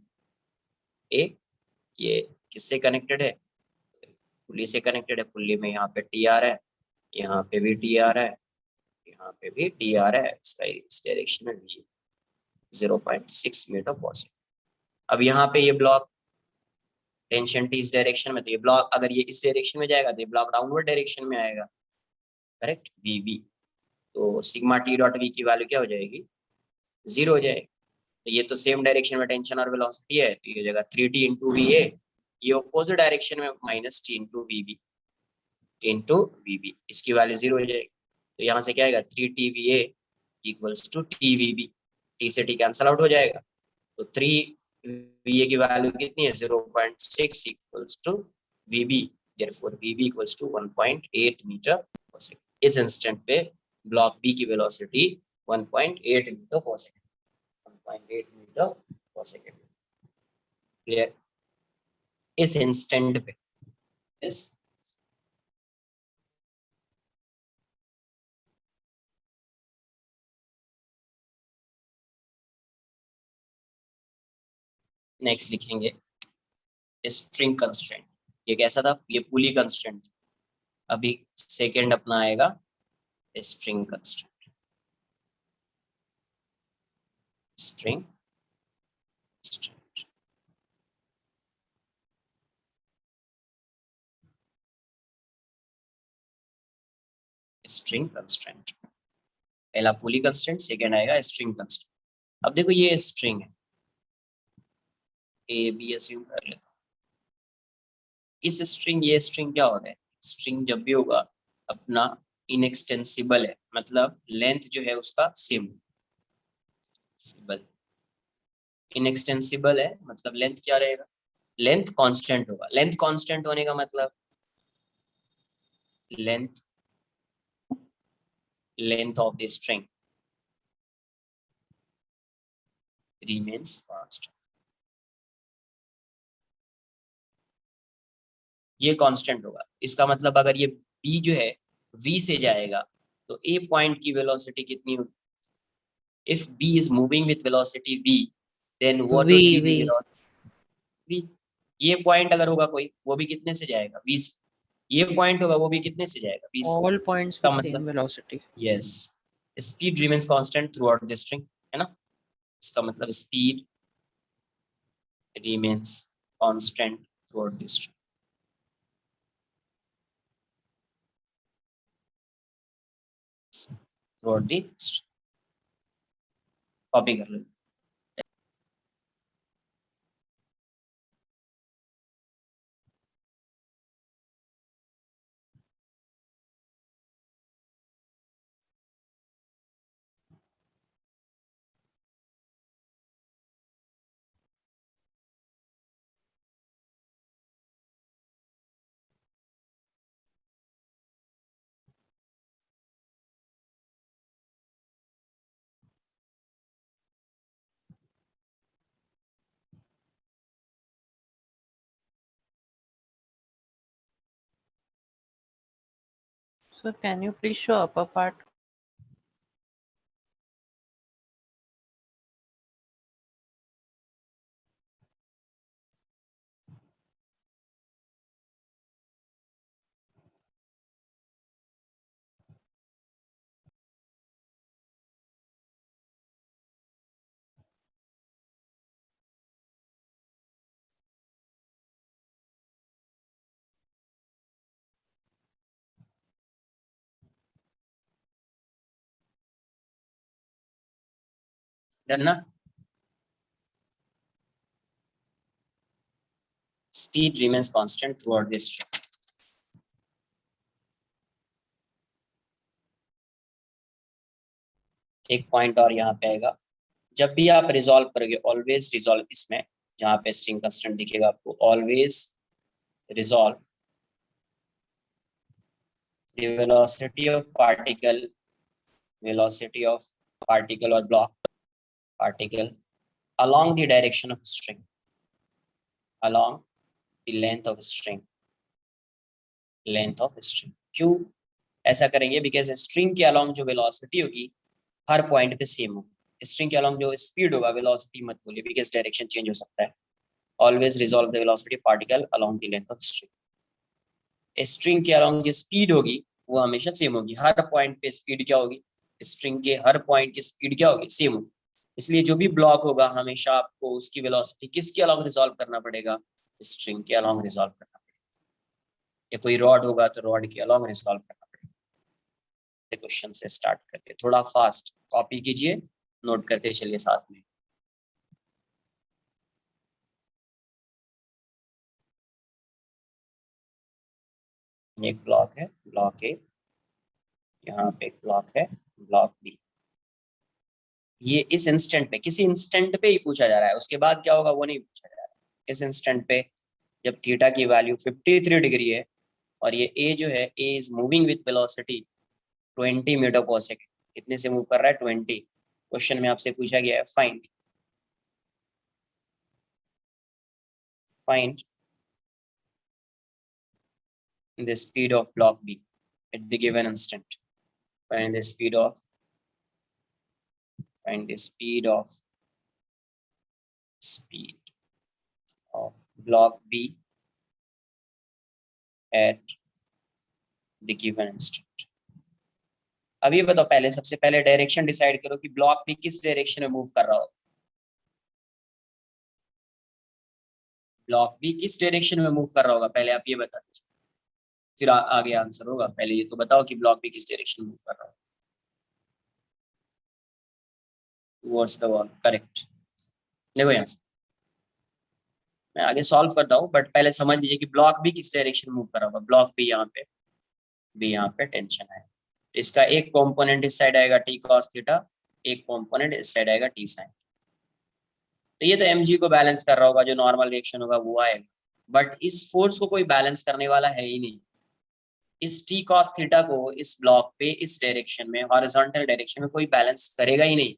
ए ये किससे कनेक्टेड है? पुली से कनेक्टेड है. पुली में यहाँ पे टी आ रहा है, यहाँ पे भी टी आ रहा है, यहाँ पे भी टी आ रहा है. इसका इस डायरेक्शन में भी 0.6 मीटर पर सेकंड. अब यहाँ पे ये ब्लॉक टेंशन टी इस डायरेक्शन में, तो ये ब्लॉक अगर ये इस डायरेक्शन में जाएगा तो ये ब्लॉक डाउनवर्ड डायरेक्शन में आएगा. Correct, V B. तो सिग्मा टी डॉट वी की वैल्यू क्या हो जाएगी? 0 हो जाएगी. तो ये तो सेम डायरेक्शन में टेंशन और वेलोसिटी है, तो ये हो जाएगा 3t इंटू वी ए. ये अपोजिट डायरेक्शन में minus T into V B. इसकी वैल्यू 0 हो जाएगी. तो यहाँ से क्या आएगा? 3t V A equals to T V B. T से टी कैंसल आउट हो जाएगा. तो 3 वी ए की वैल्यू कितनी है? 0.6 equals to V B. Therefore V B equals to 1.8 metre पर सेकंड. इस इंस्टेंट पे ब्लॉक बी की वेलोसिटी 1.8 मीटर पर सेकंड. 1.8 मीटर पर सेकंड. क्लियर? इस इंस्टेंट पे इस नेक्स्ट लिखेंगे स्ट्रिंग कंस्ट्रेंट. ये कैसा था? ये पुली कंस्ट्रेंट. अभी सेकंड अपना आएगा string constraint. String string constraint. पहला पुली कंस्ट्रेंट, सेकंड आएगा स्ट्रिंग कंस्ट्रेंट. अब देखो ये स्ट्रिंग है, ए बी अस्यूम कर लेता हूं. इस स्ट्रिंग, ये स्ट्रिंग क्या होता है? स्ट्रिंग जब भी होगा अपना इनएक्सटेंसिबल है, मतलब लेंथ जो है उसका सेम. इनएक्सटेंसिबल है मतलब लेंथ क्या रहेगा? लेंथ कांस्टेंट होगा. लेंथ कांस्टेंट होने का मतलब length of the string remains constant. ये कांस्टेंट होगा. इसका मतलब अगर ये b जो है v से जाएगा तो a पॉइंट की वेलोसिटी कितनी होगी? If b is moving with velocity v, then what would be the velocity? v. ये पॉइंट अगर होगा कोई, वो भी कितने से जाएगा? v से. ये पॉइंट होगा वो भी कितने से जाएगा? v से. All points इसका with मतलब same velocity. yes, speed remains constant throughout the string, है ना. इसका मतलब speed remains constant throughout the string. throughout the string. Copy कर लो. So can you please show upper part? Done ना? Speed remains constant throughout this string. एक point और यहाँ पे आएगा, जब भी आप रिजॉल्व करोगे ऑलवेज रिजॉल्व, इसमें जहाँ पे स्ट्रिंग कांस्टेंट दिखेगा आपको, always resolve the velocity of particle or block particle along the direction of string, along the length of string. क्यों ऐसा करेंगे? बिकॉज स्ट्रिंग के अलॉन्ग जो वेलोसिटी होगी हर पॉइंट पे सेम होगी। स्ट्रिंग के अलॉन्ग जो स्पीड होगा, वेलोसिटी मत बोलिए बिकॉज डायरेक्शन चेंज हो सकता है। Always resolve the velocity particle along the length of string. String के अलॉन्ग जो स्पीड होगी वो हमेशा सेम होगी। हर पॉइंट पे स्पीड क्या होगी? स्ट्रिंग के हर पॉइंट की स्पीड क्या होगी? सेम होगी। इसलिए जो भी ब्लॉक होगा हमेशा आपको उसकी वेलोसिटी किसके अलॉन्ग रिजॉल्व करना पड़ेगा? स्ट्रिंग के अलॉन्ग रिजॉल्व करना पड़ेगा। या कोई रॉड होगा तो रॉड के अलॉन्ग रिजॉल्व करना पड़ेगा। क्वेश्चन से स्टार्ट करते, थोड़ा फास्ट कॉपी कीजिए, नोट करते चलिए साथ में। एक ब्लॉक है, ब्लॉक ए, यहाँ पे एक ब्लॉक है, ब्लॉक बी। ये इस इंस्टेंट पे, किसी इंस्टेंट पे ही पूछा जा रहा है, उसके बाद क्या होगा वो नहीं पूछा जा रहा है। इस इंस्टेंट पे जब थीटा की वैल्यू 53 डिग्री है और ये ए जो है, A is moving with velocity 20 metre पर सेकेंड। कितने से मूव कर रहा है? 20। क्वेश्चन में आपसे पूछा गया है find the speed of block B at the given instant. Find the speed of block B at the given instant. अब ये बताओ, पहले सबसे पहले डायरेक्शन डिसाइड करो कि ब्लॉक भी किस डायरेक्शन में मूव कर रहा हो। ब्लॉक भी किस डायरेक्शन में मूव कर रहा होगा, पहले आप ये बता दीजिए, फिर आगे आंसर होगा। पहले ये तो बताओ कि ब्लॉक भी किस डायरेक्शन में मूव कर रहा होगा। Towards the wall, correct. देखो यहाँ से मैं आगे सॉल्व करता हूँ, बट पहले समझ लीजिए कि ब्लॉक भी किस डायरेक्शन में मूव कर रहा होगा। ब्लॉक भी यहाँ पे टेंशन है, तो इसका एक कंपोनेंट इस साइड आएगा टी कॉस थीटा, एक कंपोनेंट इस साइड आएगा टी साइन। तो ये तो mg को बैलेंस कर रहा होगा, जो नॉर्मल रिएक्शन होगा वो आएगा, बट इस फोर्स को कोई बैलेंस करने वाला है ही नहीं। इस टी कॉस थीटा को इस ब्लॉक पे इस डायरेक्शन में, हॉरिजॉन्टल डायरेक्शन में कोई बैलेंस करेगा ही नहीं।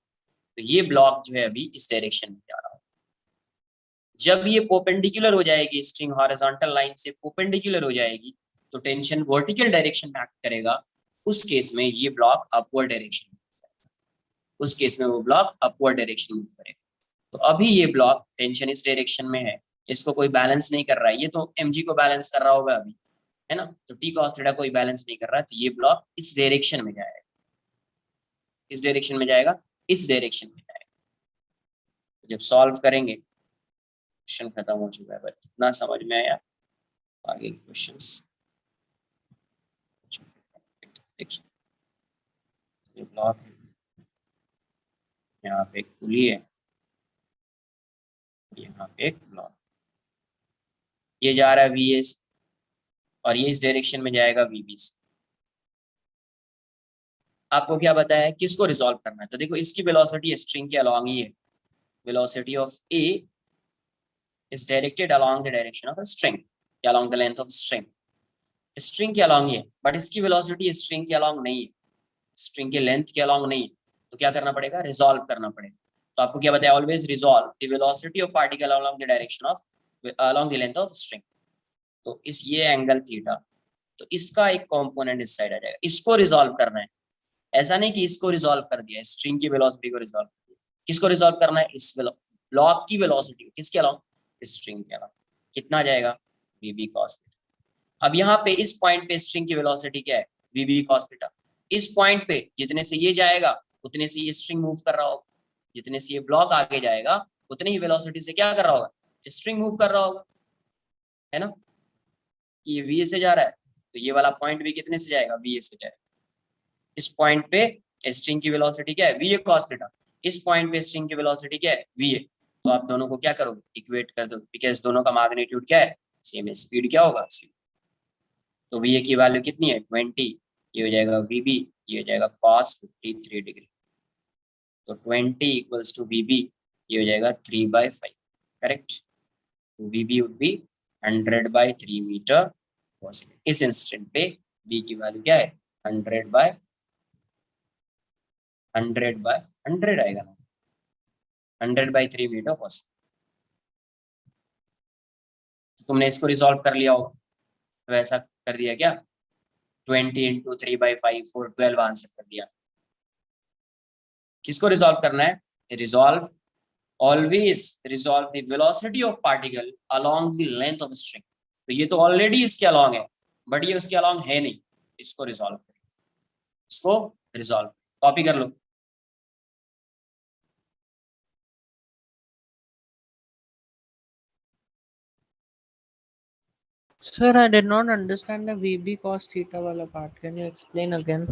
तो ये ब्लॉक जो है अभी इस डायरेक्शन में जा रहा है। जब ये परपेंडिकुलर हो जाएगी, स्ट्रिंग हॉरिजॉन्टल लाइन से परपेंडिकुलर हो जाएगी, तो टेंशन वर्टिकल डायरेक्शन में एक्ट करेगा। उस केस में ये ब्लॉक अपवर्ड डायरेक्शन में, उस केस में वो ब्लॉक अपवर्ड डायरेक्शन में करेगा। तो अभी ये ब्लॉक टेंशन इस डायरेक्शन में है, इसको कोई बैलेंस नहीं कर रहा है। ये तो mg को बैलेंस कर रहा होगा अभी, है ना? तो टी कॉस थीटा कोई बैलेंस नहीं कर रहा है, तो ये ब्लॉक इस डायरेक्शन में जाएगा। इस डायरेक्शन में जाएगा, इस डायरेक्शन में जाएगा। तो जब सॉल्व करेंगे, क्वेश्चन खत्म हो चुका है, बट इतना समझ में आया। आगे क्वेश्चंस देखिए, ये ब्लॉक है, यहाँ पे एक पुली है, यहाँ पे एक ब्लॉक, ये जा रहा है vs और ये इस डायरेक्शन में जाएगा vb से। आपको क्या बताया है किसको रिजॉल्व करना है? तो देखो इसकी वेलोसिटी स्ट्रिंग के अलॉन्ग ही है। Velocity of a is directed along the direction of a string, along the length of string. String के अलॉन्ग ही है, बट इसकी वेलोसिटी स्ट्रिंग के अलॉन्ग नहीं है, स्ट्रिंग के लेंथ के अलॉन्ग नहीं है। तो क्या करना पड़ेगा? रिजॉल्व करना पड़ेगा। तो आपको क्या बताया? Always resolve the velocity of particle along the direction of along the length of string। तो इस ये एंगल थीटा तो इसका एक कंपोनेंट इस साइड आ जाएगा, इसको रिजॉल्व करना है। ऐसा नहीं कि इसको रिजॉल्व कर दिया, स्ट्रिंग की वेलोसिटी को रिजॉल्व कर दिया, किसको रिजॉल्व करना है, इस ब्लॉक की वेलोसिटी, किसके अलावा, स्ट्रिंग के अलावा। कितना जाएगा, वीबी कॉस थीटा। अब यहाँ पे इस पॉइंट पे स्ट्रिंग की वेलोसिटी क्या है, वीबी कॉस थीटा। इस पॉइंट पे जितने से ये जाएगा उतने से ये स्ट्रिंग मूव कर रहा होगा, जितने से ये ब्लॉक आगे जाएगा उतनी ही वेलोसिटी से क्या कर रहा होगा, स्ट्रिंग मूव कर रहा होगा, है ना। ये वी से जा रहा है तो ये वाला पॉइंट भी कितने से जाएगा, वी से जाएगा। इस पॉइंट पे स्ट्रिंग की वेलोसिटी क्या है, वी कॉस थीटा। इस पॉइंट पे स्ट्रिंग की वेलोसिटी क्या है, वी। तो आप दोनों को क्या करोगे, इक्वेट कर दो, बिकॉज दोनों का मैग्नीट्यूड क्या है, सेम है, स्पीड क्या होगा, सेम। तो वी की वैल्यू कितनी है, 20, ये हो जाएगा वीबी, ये हो जाएगा cos 53 डिग्री। तो 20 इक्वल्स टू वीबी, ये हो जाएगा 3/5, करेक्ट। तो वीबी वुड बी 100/3 मीटर पर सेकेंड। इस इंस्टेंट पे वी की वैल्यू क्या है, 100/100 आएगा ना, 100/3 मीटर पर सेकेंड। तो तुमने इसको रिजॉल्व कर लिया होगा, तो ऐसा कर दिया क्या, 20 × 3/5 4 12 आंसर कर दिया। किसको रिजॉल्व करना है, resolve, always resolve the velocity of particle along the length of string. तो ये तो ऑलरेडी इसके अलोंग है, बट ये उसके अलोंग है नहीं, इसको रिजॉल्व करें, इसको रिजॉल्व कॉपी कर लो। Sir, I did not understand the VB cos theta वाला part. Can you explain again?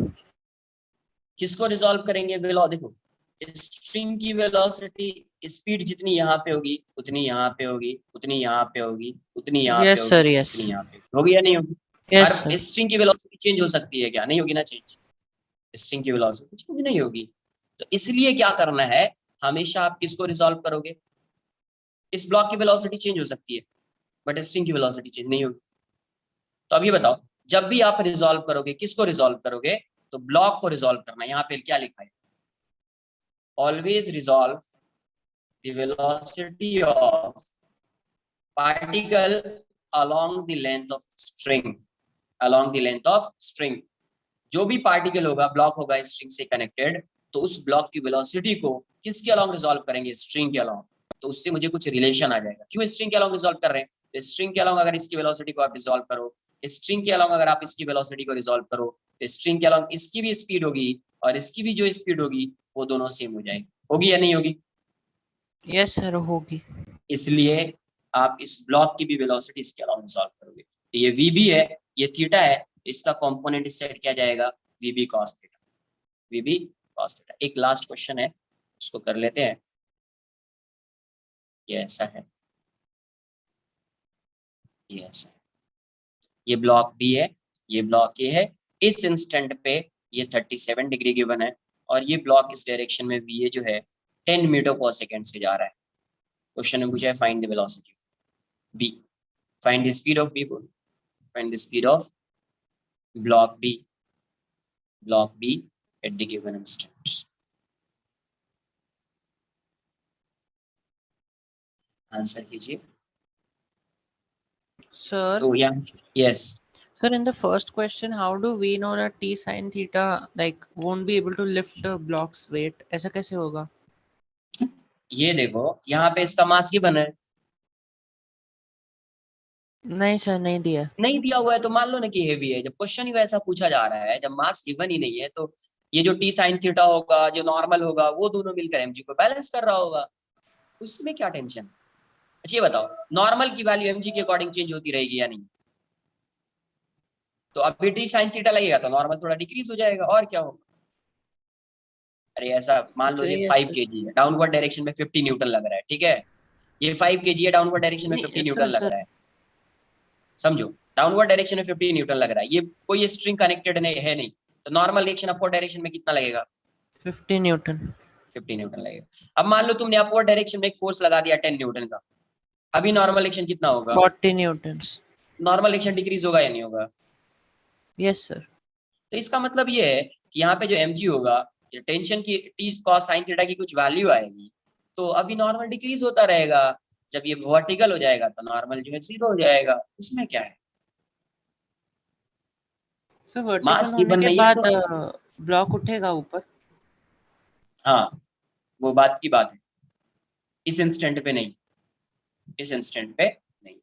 किसको रिजॉल्व करेंगे, देखो स्ट्रिंग की वेलोसिटी, स्पीड जितनी यहाँ पे होगी उतनी यहाँ पे होगी, उतनी यहाँ पे होगी, उतनी यहाँ Yes, पे sir, होगी, yes. उतनी यहाँ पे होगी या नहीं होगी। Yes, हर sir. स्ट्रिंग की वेलोसिटी चेंज हो सकती है क्या, नहीं होगी ना चेंज, स्ट्रिंग की वेलोसिटी चेंज नहीं होगी। तो इसलिए क्या करना है, हमेशा आप किसको रिजॉल्व करोगे, इस ब्लॉक की वेलोसिटी चेंज हो सकती है बट स्ट्रिंग की वेलोसिटी चेंज नहीं होगी। तो अब ये बताओ, जब भी आप रिजॉल्व करोगे किसको रिजॉल्व करोगे, तो ब्लॉक को रिजॉल्व करना है। यहाँ पे क्या लिखा है, always resolve the velocity of particle along the length of string, along the length of string। जो भी पार्टिकल होगा, ब्लॉक होगा स्ट्रिंग से कनेक्टेड, तो उस ब्लॉक की वेलोसिटी को किसके अलोंग रिजॉल्व करेंगे, स्ट्रिंग के अलोंग। तो उससे मुझे कुछ रिलेशन आ जाएगा, क्यों स्ट्रिंग के अलोंग रिजॉल्व कर रहे हैं, तो स्ट्रिंग के अलोंग अगर इसकी वेलोसिटी को आप रिजॉल्व करो, स्ट्रिंग के अलोंग अगर आप इसकी वेलोसिटी को रिजॉल्व करो, तो स्ट्रिंग के अलोंग इसकी भी स्पीड होगी और इसकी भी जो स्पीड होगी वो दोनों सेम हो जाएगी, होगी या नहीं होगी। Yes, sir, होगी। इसलिए आप इस ब्लॉक की भी वेलोसिटी इसके अलावा सॉल्व करोगे। तो ये वीबी है, ये थीटा है, इसका कंपोनेंट इस साइड क्या जाएगा, वीबी कॉस थीटा, वीबी कॉस थीटा। एक लास्ट क्वेश्चन है, उसको कर लेते हैं। ये ऐसा है, ये ऐसा है, ये ब्लॉक बी है, ये ब्लॉक ए है। इस इंस्टेंट पे ये 37 डिग्री गिवन है और ये ब्लॉक इस डायरेक्शन में वी ए जो है 10 मीटर पर सेकेंड से जा रहा है। क्वेश्चन में पूछा है find the velocity B, find the speed of B, find the speed of block B at the given instant। Answer कीजिए। Sir, तो यहाँ yes, sir, in the first question, how do we know that T sin theta like won't be able to lift the block's weight? ऐसा कैसे होगा? ये देखो यहाँ पे इसका मास गिवन है, नहीं सर, नहीं दिया। नहीं दिया हुआ है तो मान लो ना कि हेवी है। जब क्वेश्चन ही वैसा पूछा जा रहा है, जब मास गिवन ही नहीं है, तो ये जो टी साइन थीटा होगा, जो नॉर्मल होगा, वो दोनों मिलकर एमजी को बैलेंस कर रहा होगा, उसमें क्या टेंशन। अच्छा ये बताओ, नॉर्मल की वैल्यू एमजी के अकॉर्डिंग चेंज होती रहेगी या नहीं। तो अभी टी साइन थीटा लगेगा तो नॉर्मल थोड़ा डिक्रीज हो जाएगा, और क्या होगा। अरे ऐसा मान लो ये 5 kg है, डाउनवर्ड डायरेक्शन में 50 न्यूटन लग रहा है, ठीक है। ये 5 kg है, डाउनवर्ड डायरेक्शन में 50 न्यूटन लग रहा है, समझो, डाउनवर्ड डायरेक्शन में 50 न्यूटन लग रहा है। ये कोई स्ट्रिंग कनेक्टेड नहीं है, नहीं, तो नॉर्मल रिएक्शन अपवर्ड डायरेक्शन में कितना लगेगा, 50 न्यूटन। 50 न्यूटन लगेगा। अब मान लो तुमने अपवर्ड डायरेक्शन में एक फोर्स लगा दिया 10 न्यूटन का, अभी नॉर्मल रिएक्शन कितना होगा, 40 न्यूटन्स। नॉर्मल रिएक्शन डिक्रीज होगा या नहीं होगा। Yes sir. तो इसका मतलब ये है कि यहाँ पे जो mg होगा, टेंशन की टी कॉस साइन थीटा की कुछ वैल्यू आएगी, तो अभी नॉर्मल डिक्रीज होता रहेगा। जब ये वर्टिकल हो जाएगा तो नॉर्मल जो है 0 हो जाएगा, इसमें क्या है। सर Mass वर्टिकल होने given के नहीं है बाद तो ब्लॉक उठेगा ऊपर? हाँ, वो बात की बात है, इस इंस्टेंट पे नहीं, इस इंस्टेंट पे नहीं।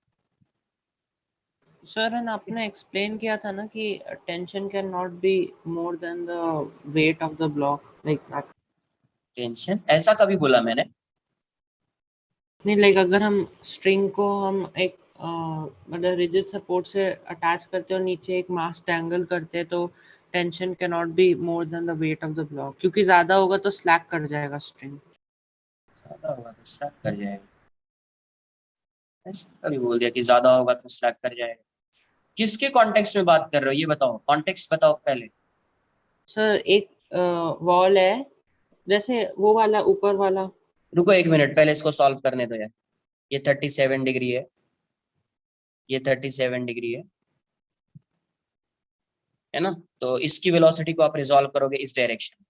सर एंड आपने एक्सप्लेन किया था ना कि tension can not be more than the weight of the block, like that. Tension ऐसा कभी बोला मैंने? नहीं, लाइक अगर हम स्ट्रिंग को हम एक मतलब रिजिड सपोर्ट से अटैच करते हैं और नीचे एक मास टैंगल करते हैं तो tension can not be more than the weight of the block, क्योंकि ज्यादा होगा तो स्लैक कर जाएगा स्ट्रिंग। ज्यादा होगा तो स्लैक कर जाएगा, ऐसा कभी बोल दिया कि ज्यादा होगा तो स्लैक कर जाएगा? किसके कॉन्टेक्स्ट में बात कर रहे हो ये बताओ, कॉन्टेक्स्ट बताओ पहले। सर एक वॉल है, जैसे वो वाला ऊपर वाला। रुको एक मिनट, पहले इसको सॉल्व करने दो यार। ये 37 डिग्री है, ये 37 डिग्री है ना? तो इसकी वेलोसिटी को आप रिजॉल्व करोगे इस डायरेक्शन।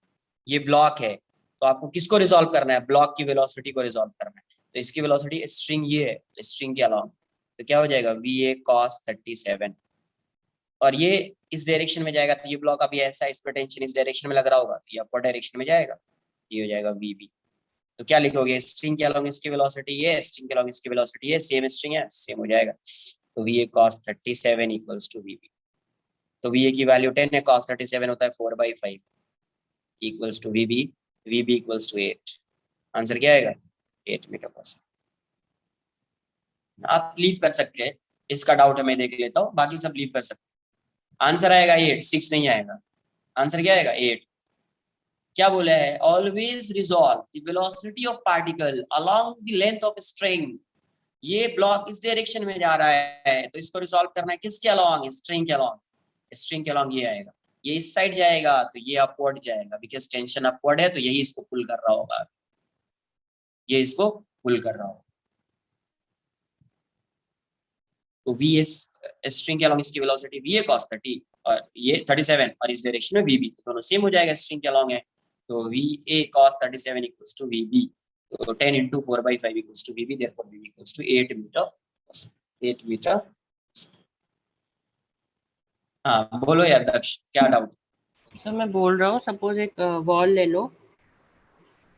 ये ब्लॉक है, तो आपको किसको रिजॉल्व करना है? ब्लॉक की वेलोसिटी को रिजॉल्व करना है। तो इसकी वेलोसिटी स्ट्रिंग ये है, तो स्ट्रिंग के अलावा तो क्या हो जाएगा? VA cos 37। और ये इस डायरेक्शन में जाएगा, तो ये ब्लॉक अभी ऐसा, इस पर टेंशन इस डायरेक्शन में लग रहा होगा, तो ये अपर डायरेक्शन में जाएगा, ये हो जाएगा VB। तो क्या लिखोगे? स्ट्रिंग के अलोंग इसकी वेलोसिटी ये, स्ट्रिंग के अलोंग इसकी वेलोसिटी ये, सेम स्ट्रिंग है, सेम हो जाएगा। तो VA cos 37 equals to VB। तो VA की वैल्यू 10 है, cos 37 होता है 4/5 equals to VB, VB equals to 8। Answer क्या आएगा? 8 मीटर पर सेकेंड। आप लीव कर सकते हैं, इसका डाउट है मैं देख लेता हूँ, बाकी सब लीव कर सकते हैं। आंसर आएगा 8, 6 नहीं आएगा। आंसर क्या आएगा? 8। क्या बोला है? Always resolve the velocity of particle along the length of string. ये ब्लॉक इस डायरेक्शन में जा रहा है, तो इसको रिजॉल्व करना है किसके अलोंग? स्ट्रिंग के अलोंग। स्ट्रिंग के अलोंग ये आएगा, ये इस साइड जाएगा तो ये अपवर्ड जाएगा, बिकॉज टेंशन अपवर्ड है, तो यही इसको पुल कर रहा होगा, ये इसको पुल कर रहा होगा। तो V इस स्ट्रिंग के अलोंग इसकी वेलोसिटी VA cos 30 और ये 37, और इस डायरेक्शन में VB, दोनों सेम हो जाएगा, स्ट्रिंग के अलोंग है। तो VA cos 37 equals to VB। तो 10 into 4/5 equals to VB, therefore VB equals to 8 metre. 8 metre. हाँ बोलो यार दक्ष, क्या डाउट? सर मैं बोल रहा हूँ, सपोज एक वॉल ले लो।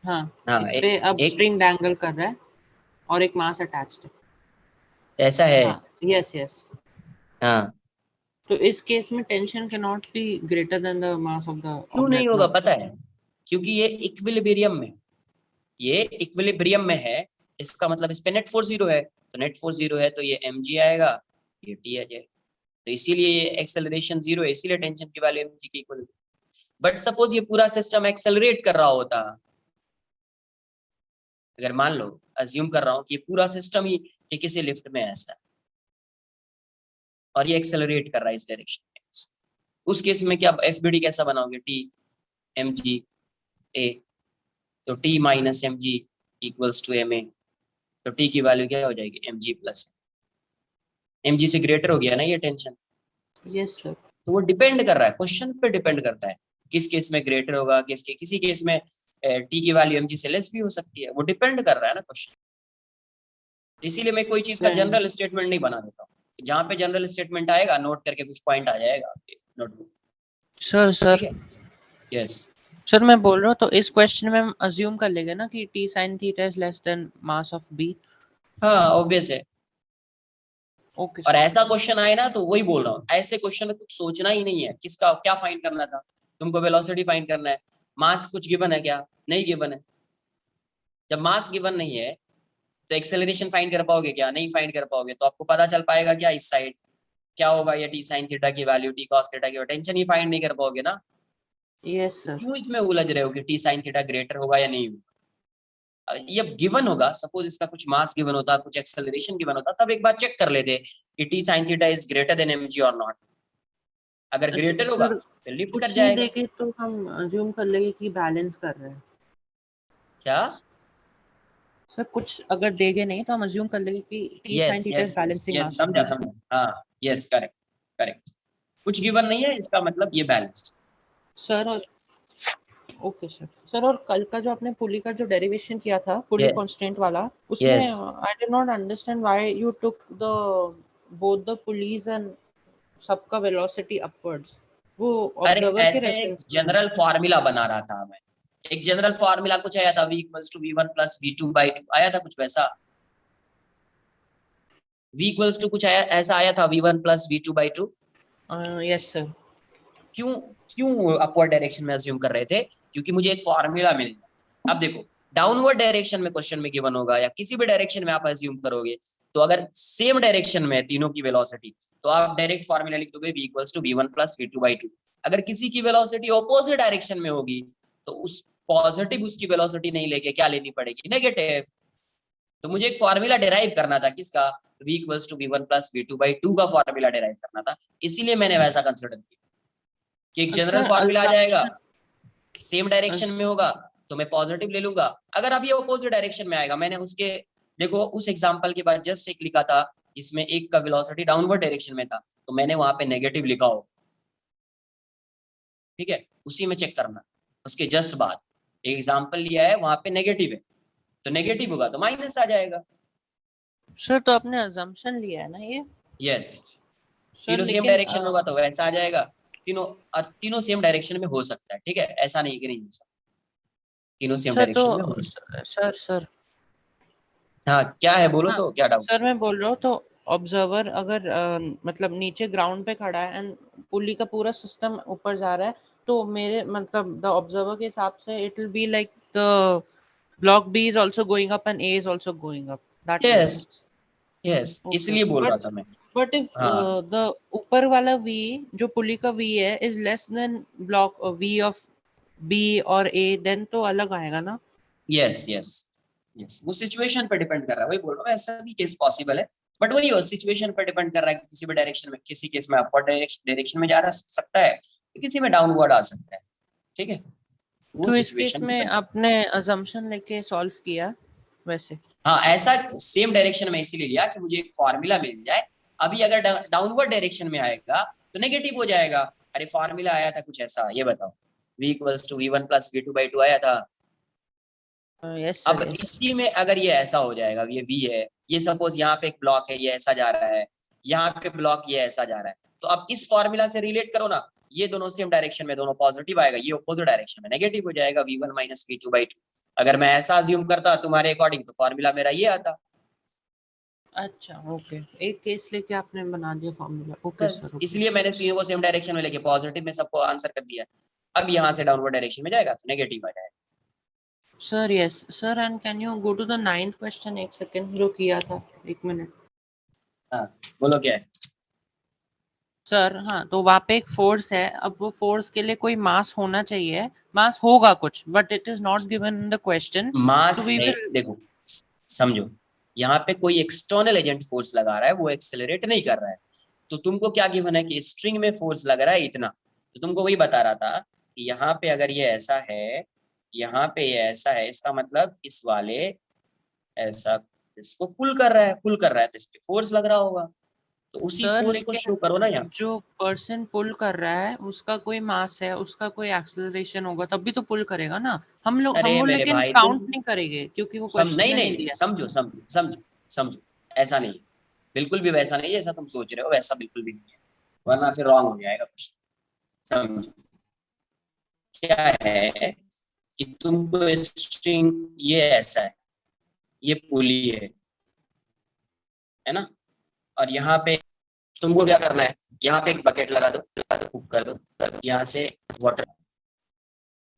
हाँ, हाँ इस पे अब एक स्ट्रिंग डैंगल कर रहा है और एक मास अटैच्ड है। ऐसा है। हाँ, यस यस। हाँ, तो इस केस में tension can not be greater than the mass of क्यों नहीं दैट होगा ब्लॉक। पता है? क्योंकि ये इक्विलिब्रियम में, ये इक्विलिब्रियम में है, इसका मतलब इस पे नेट फोर्स 0 है, तो नेट फोर्स 0 है तो ये mg आएगा, ये t आ जाएगा, तो इसीलिए ये एक्सेलरेशन 0 है, इसीलिए टेंशन की वैल्यू mg की इक्वल। बट सपोज ये पूरा सिस्टम एक्सेलरेट कर रहा होता, अगर मान लो, अज्यूम कर रहा हूँ कि ये पूरा सिस्टम ही किसी लिफ्ट में है ऐसा, और ये एक्सेलरेट कर रहा है इस डायरेक्शन में, उस केस में क्या FBD कैसा बनाओगे? t mg a, तो t minus mg equals to ma, तो t की वैल्यू क्या हो जाएगी? mg प्लस mg से ग्रेटर हो गया ना ये टेंशन। Yes sir. तो वो डिपेंड कर रहा है, क्वेश्चन पे डिपेंड करता है, किस केस में ग्रेटर होगा, किसी केस में t की वैल्यू mg से लेस भी हो सकती है, वो डिपेंड कर रहा है ना क्वेश्चन। इसीलिए मैं कोई चीज का जनरल स्टेटमेंट नहीं बना देता हूँ, जहाँ पे जनरल स्टेटमेंट आएगा नोट करके कुछ पॉइंट आ जाएगा आपके नोटबुक। सर ठीक सर है? यस। सर मैं बोल रहा हूँ, तो इस क्वेश्चन में हम अज्यूम कर लेंगे ना कि t sin theta is less than mass of b। हाँ ऑब्वियस है। ओके और सर। ऐसा क्वेश्चन आए ना, तो वही बोल रहा हूँ, ऐसे क्वेश्चन में कुछ सोचना ही नहीं है, किसका क्या फाइंड करना था तुमको? वेलोसिटी फाइंड करना है। मास कुछ गिवन है क्या? नहीं गिवन है। जब मास गिवन नहीं है तो एक्सेलरेशन फाइंड कर पाओगे क्या? नहीं फाइंड कर पाओगे। तो आपको पता चल पाएगा क्या इस साइड क्या होगा? ये t sin थीटा की वैल्यू, t cos थीटा की, टेंशन ही फाइंड नहीं कर पाओगे ना। यस तो सर। क्यों इसमें उलझ रहे हो कि t sin थीटा ग्रेटर होगा या नहीं होगा? ये गिवन होगा, सपोज इसका कुछ मास गिवन होता, कुछ एक्सेलरेशन गिवन होता, तब एक बार चेक कर लेते कि t sin theta is greater than mg और नॉट। अगर ग्रेटर होगा सर तो लिफ्ट कर कुछ नहीं जाएगा। देखे तो हम अज्यूम कर लेंगे कि बैलेंस कर रहे हैं। क्या? सर कुछ अगर देगे नहीं तो हम अज्यूम कर लेंगे कि t sin yes theta is yes yes balancing yes, mass of समझा b। समझा, हाँ यस, करेक्ट करेक्ट। कुछ गिवन नहीं है, इसका मतलब ये बैलेंस्ड। सर और ओके सर। सर और कल का जो आपने पुली का जो डेरिवेशन किया था, पुली कांस्टेंट वाला, उसमें yes, I did not understand why you took the both the pulleys and सबका वेलोसिटी अपवर्ड्स। वो अरे ऑब्जर्वर के ऐसे एक रेफरेंस में। जनरल फॉर्मूला बना रहा था मैं, एक जनरल फॉर्मूला कुछ आया था, v equals to v1 plus v2/2 आया था कुछ वैसा, v इक्वल्स टू कुछ आया ऐसा आया था, v1 plus v2/2। Yes sir. क्यों क्यों अपवर्ड डायरेक्शन में अज्यूम कर रहे थे? क्योंकि मुझे एक फॉर्मूला मिल गया। अब देखो डाउनवर्ड डायरेक्शन में क्वेश्चन में गिवन होगा या किसी भी डायरेक्शन में आप अज्यूम करोगे, तो अगर सेम डायरेक्शन में है तीनों की वेलोसिटी, तो आप डायरेक्ट फॉर्मूला लिख दोगे v equals to v1 plus v2/2। अगर किसी की वेलोसिटी ऑपोजिट डायरेक्शन में होगी, तो उस पॉजिटिव उसकी वेलोसिटी नहीं लेके क्या लेनी पड़ेगी, नेगेटिव। तो मुझे एक फॉर्मूला डिराइव करना था, किसका, v equals to v1 plus v2/2 का फॉर्मूला डिराइव करना था, इसीलिए मैंने वैसा कंसिडर किया कि एक जनरल सर फॉर्मूला आ जाएगा, assumption सेम डायरेक्शन में होगा तो मैं पॉजिटिव ले लूंगा। अगर अब ये अपोजिट डायरेक्शन में आएगा, मैंने उसके देखो उस एग्जांपल के बाद जस्ट एक लिखा था जिसमें एक का वेलोसिटी डाउनवर्ड डायरेक्शन में था, तो मैंने वहां पे नेगेटिव लिखा हो, ठीक है, उसी में चेक करना। उसके जस्ट बाद एक एग्जांपल लिया है, वहां पे नेगेटिव है, तो नेगेटिव होगा तो माइनस आ जाएगा। सर तो आपने assumption लिया है ना ये? यस, सर तीनों सेम लेकिन डायरेक्शन में होगा तो वैसा आ जाएगा, तीनों सेम डायरेक्शन में हो सकता है, ठीक है, ऐसा नहीं कि नहीं हो सकता, तीनों सेम सर डायरेक्शन में हो तो सकता सर है। हाँ क्या है बोलो, हाँ तो क्या डाउट? सर मैं बोल रहा हूँ तो ऑब्जर्वर अगर मतलब नीचे ग्राउंड पे खड़ा है एंड पुली का पूरा सिस्टम ऊपर जा रहा है, तो मेरे मतलब द ऑब्जर्वर के हिसाब से it will be like the block B is also going up and A is also going up that way. Yes yes, okay इसलिए बोल रहा बट था मैं। बट इफ हाँ द ऊपर वाला वी जो पुली का वी है is less than block V of B और ए, देन तो अलग आएगा ना? यस यस यस, वो सिचुएशन पे डिपेंड कर रहा है, वही बोल रहा हूँ, ऐसा भी केस पॉसिबल है, बट वही हो सिचुएशन पे डिपेंड कर रहा है कि किसी भी डायरेक्शन में, किसी केस में अपवर्ड डायरेक्शन में जा रहा सकता है, किसी में डाउनवर्ड आ सकता है, ठीक है, वो तो इस केस सिचुएशन में डिपेंड। आपने assumption लेके सॉल्व किया वैसे? हाँ ऐसा सेम डायरेक्शन में इसीलिए लिया कि मुझे एक फॉर्मूला मिल जाए। अभी अगर डाउनवर्ड डायरेक्शन में आएगा तो नेगेटिव हो जाएगा। अरे फॉर्मूला आया था कुछ ऐसा, ये बताओ, v equals to v1 plus v2/2 आया था। यस अब सर यस। इसी में अगर ये ऐसा हो जाएगा, ये v है, ये सपोज यहाँ पे एक ब्लॉक है, ये ऐसा जा रहा है, यहाँ पे ब्लॉक ये ऐसा जा रहा है, तो अब इस फॉर्मूला से रिलेट करो ना, ये दोनों सेम डायरेक्शन में, दोनों पॉजिटिव आएगा, ये अपोजिट डायरेक्शन में नेगेटिव हो जाएगा, v1 माइनस v2/2। अगर मैं ऐसा अज्यूम करता तुम्हारे अकॉर्डिंग, तो फॉर्मूला मेरा ये आता। अच्छा ओके, एक केस लेके आपने बना दिया फॉर्मूला। ओके बस सर ओके। इसलिए मैंने तीनों को सेम डायरेक्शन में लेके पॉजिटिव में सबको आंसर कर दिया। अब यहाँ से डाउनवर्ड डायरेक्शन में जाएगा तो नेगेटिव आ जाएगा। Sir yes sir, and can you go to the 9th question? एक सेकंड जो किया था, एक मिनट। हाँ बोलो क्या है। सर हाँ, तो वहाँ पे एक फोर्स है, अब वो फोर्स के लिए कोई मास होना चाहिए, मास होगा कुछ, but it is not given in the question. Mass तो वी नहीं, विल देखो समझो, यहाँ पे कोई एक्सटर्नल एजेंट फोर्स लगा रहा है, वो एक्सेलरेट नहीं कर रहा है, तो तुमको क्या गिवन है कि स्ट्रिंग में फोर्स लग रहा है इतना, तो तुमको वही बता रहा था कि यहाँ पे अगर ये ऐसा है, यहाँ पे ये ऐसा है, इसका मतलब इस वाले ऐसा इसको पुल कर रहा है, पुल कर रहा है, तो इस पे फोर्स लग रहा होगा, तो उसी सर फोर्स को शो करो ना यहाँ। जो पर्सन पुल कर रहा है उसका कोई मास है, उसका कोई एक्सेलरेशन होगा, तभी तो पुल करेगा ना। हम अरे वो मेरे लेकिन भाई तुम काउंट नहीं करेंगे क्योंकि वो क्वेश्चन नहीं में नहीं नहीं, दिया। समझो समझो समझो समझो, ऐसा नहीं, बिल्कुल भी वैसा नहीं है जैसा तुम सोच रहे हो, वैसा बिल्कुल भी नहीं है, वरना फिर रॉन्ग हो जाएगा कुछ। समझो क्या है कि तुमको स्ट्रिंग ये ऐसा है, ये पुली है ना, और यहाँ पे तुमको क्या करना है, यहाँ पे एक बकेट लगा दो, हुक कर दो, यहाँ से वाटर,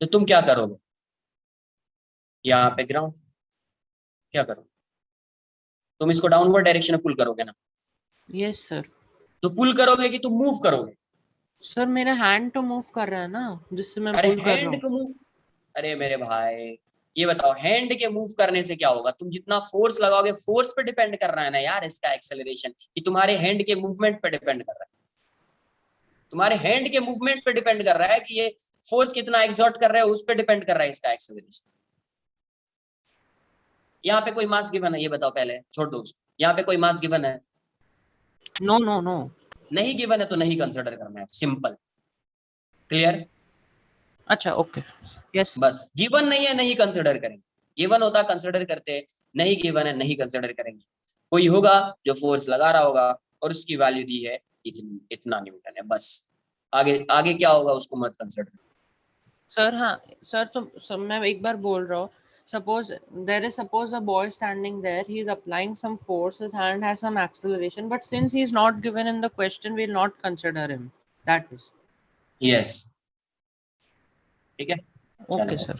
तो तुम क्या करोगे, यहाँ पे ग्राउंड, क्या करोगे, तुम इसको डाउनवर्ड डायरेक्शन में पुल करोगे ना, यस सर। तो पुल करोगे कि तुम मूव करोगे? सर मेरा हैंड तो मूव कर रहा है ना, जिससे मैं अरे पुल कर रहा हैंड हूँ। को मूव, अरे मेरे भाई ये बताओ, हैंड के मूव करने से क्या होगा, तुम जितना फोर्स लगाओगे फोर्स पे डिपेंड कर रहा है ना यार, इसका एक्सेलरेशन कि तुम्हारे हैंड के मूवमेंट पे डिपेंड कर रहा है, तुम्हारे हैंड के मूवमेंट पे डिपेंड कर रहा है कि ये फोर्स कितना एक्सर्ट कर रहा है, उस पे डिपेंड कर रहा है इसका एक्सेलरेशन। यहाँ पे कोई मास गिवन है, ये बताओ पहले, छोड़ दो उसको, यहाँ पे कोई मास गिवन है? No no no. नहीं गिवन है तो नहीं कंसिडर करना है, सिंपल, क्लियर। अच्छा ओके यस। बस गिवन नहीं है, नहीं कंसिडर करेंगे, गिवन होता कंसिडर करते, नहीं गिवन है नहीं कंसिडर करेंगे। कोई होगा जो फोर्स लगा रहा होगा और उसकी वैल्यू दी है इतना न्यूटन है, बस आगे आगे क्या होगा उसको मत कंसिडर। सर हाँ सर, तो मैं एक बार बोल रहा हूँ, suppose suppose a boy standing there, he is applying some force, his hand has some acceleration, but since he is not given in the question, we will not consider him, that is. Yes, ठीक है, Okay चलो। sir.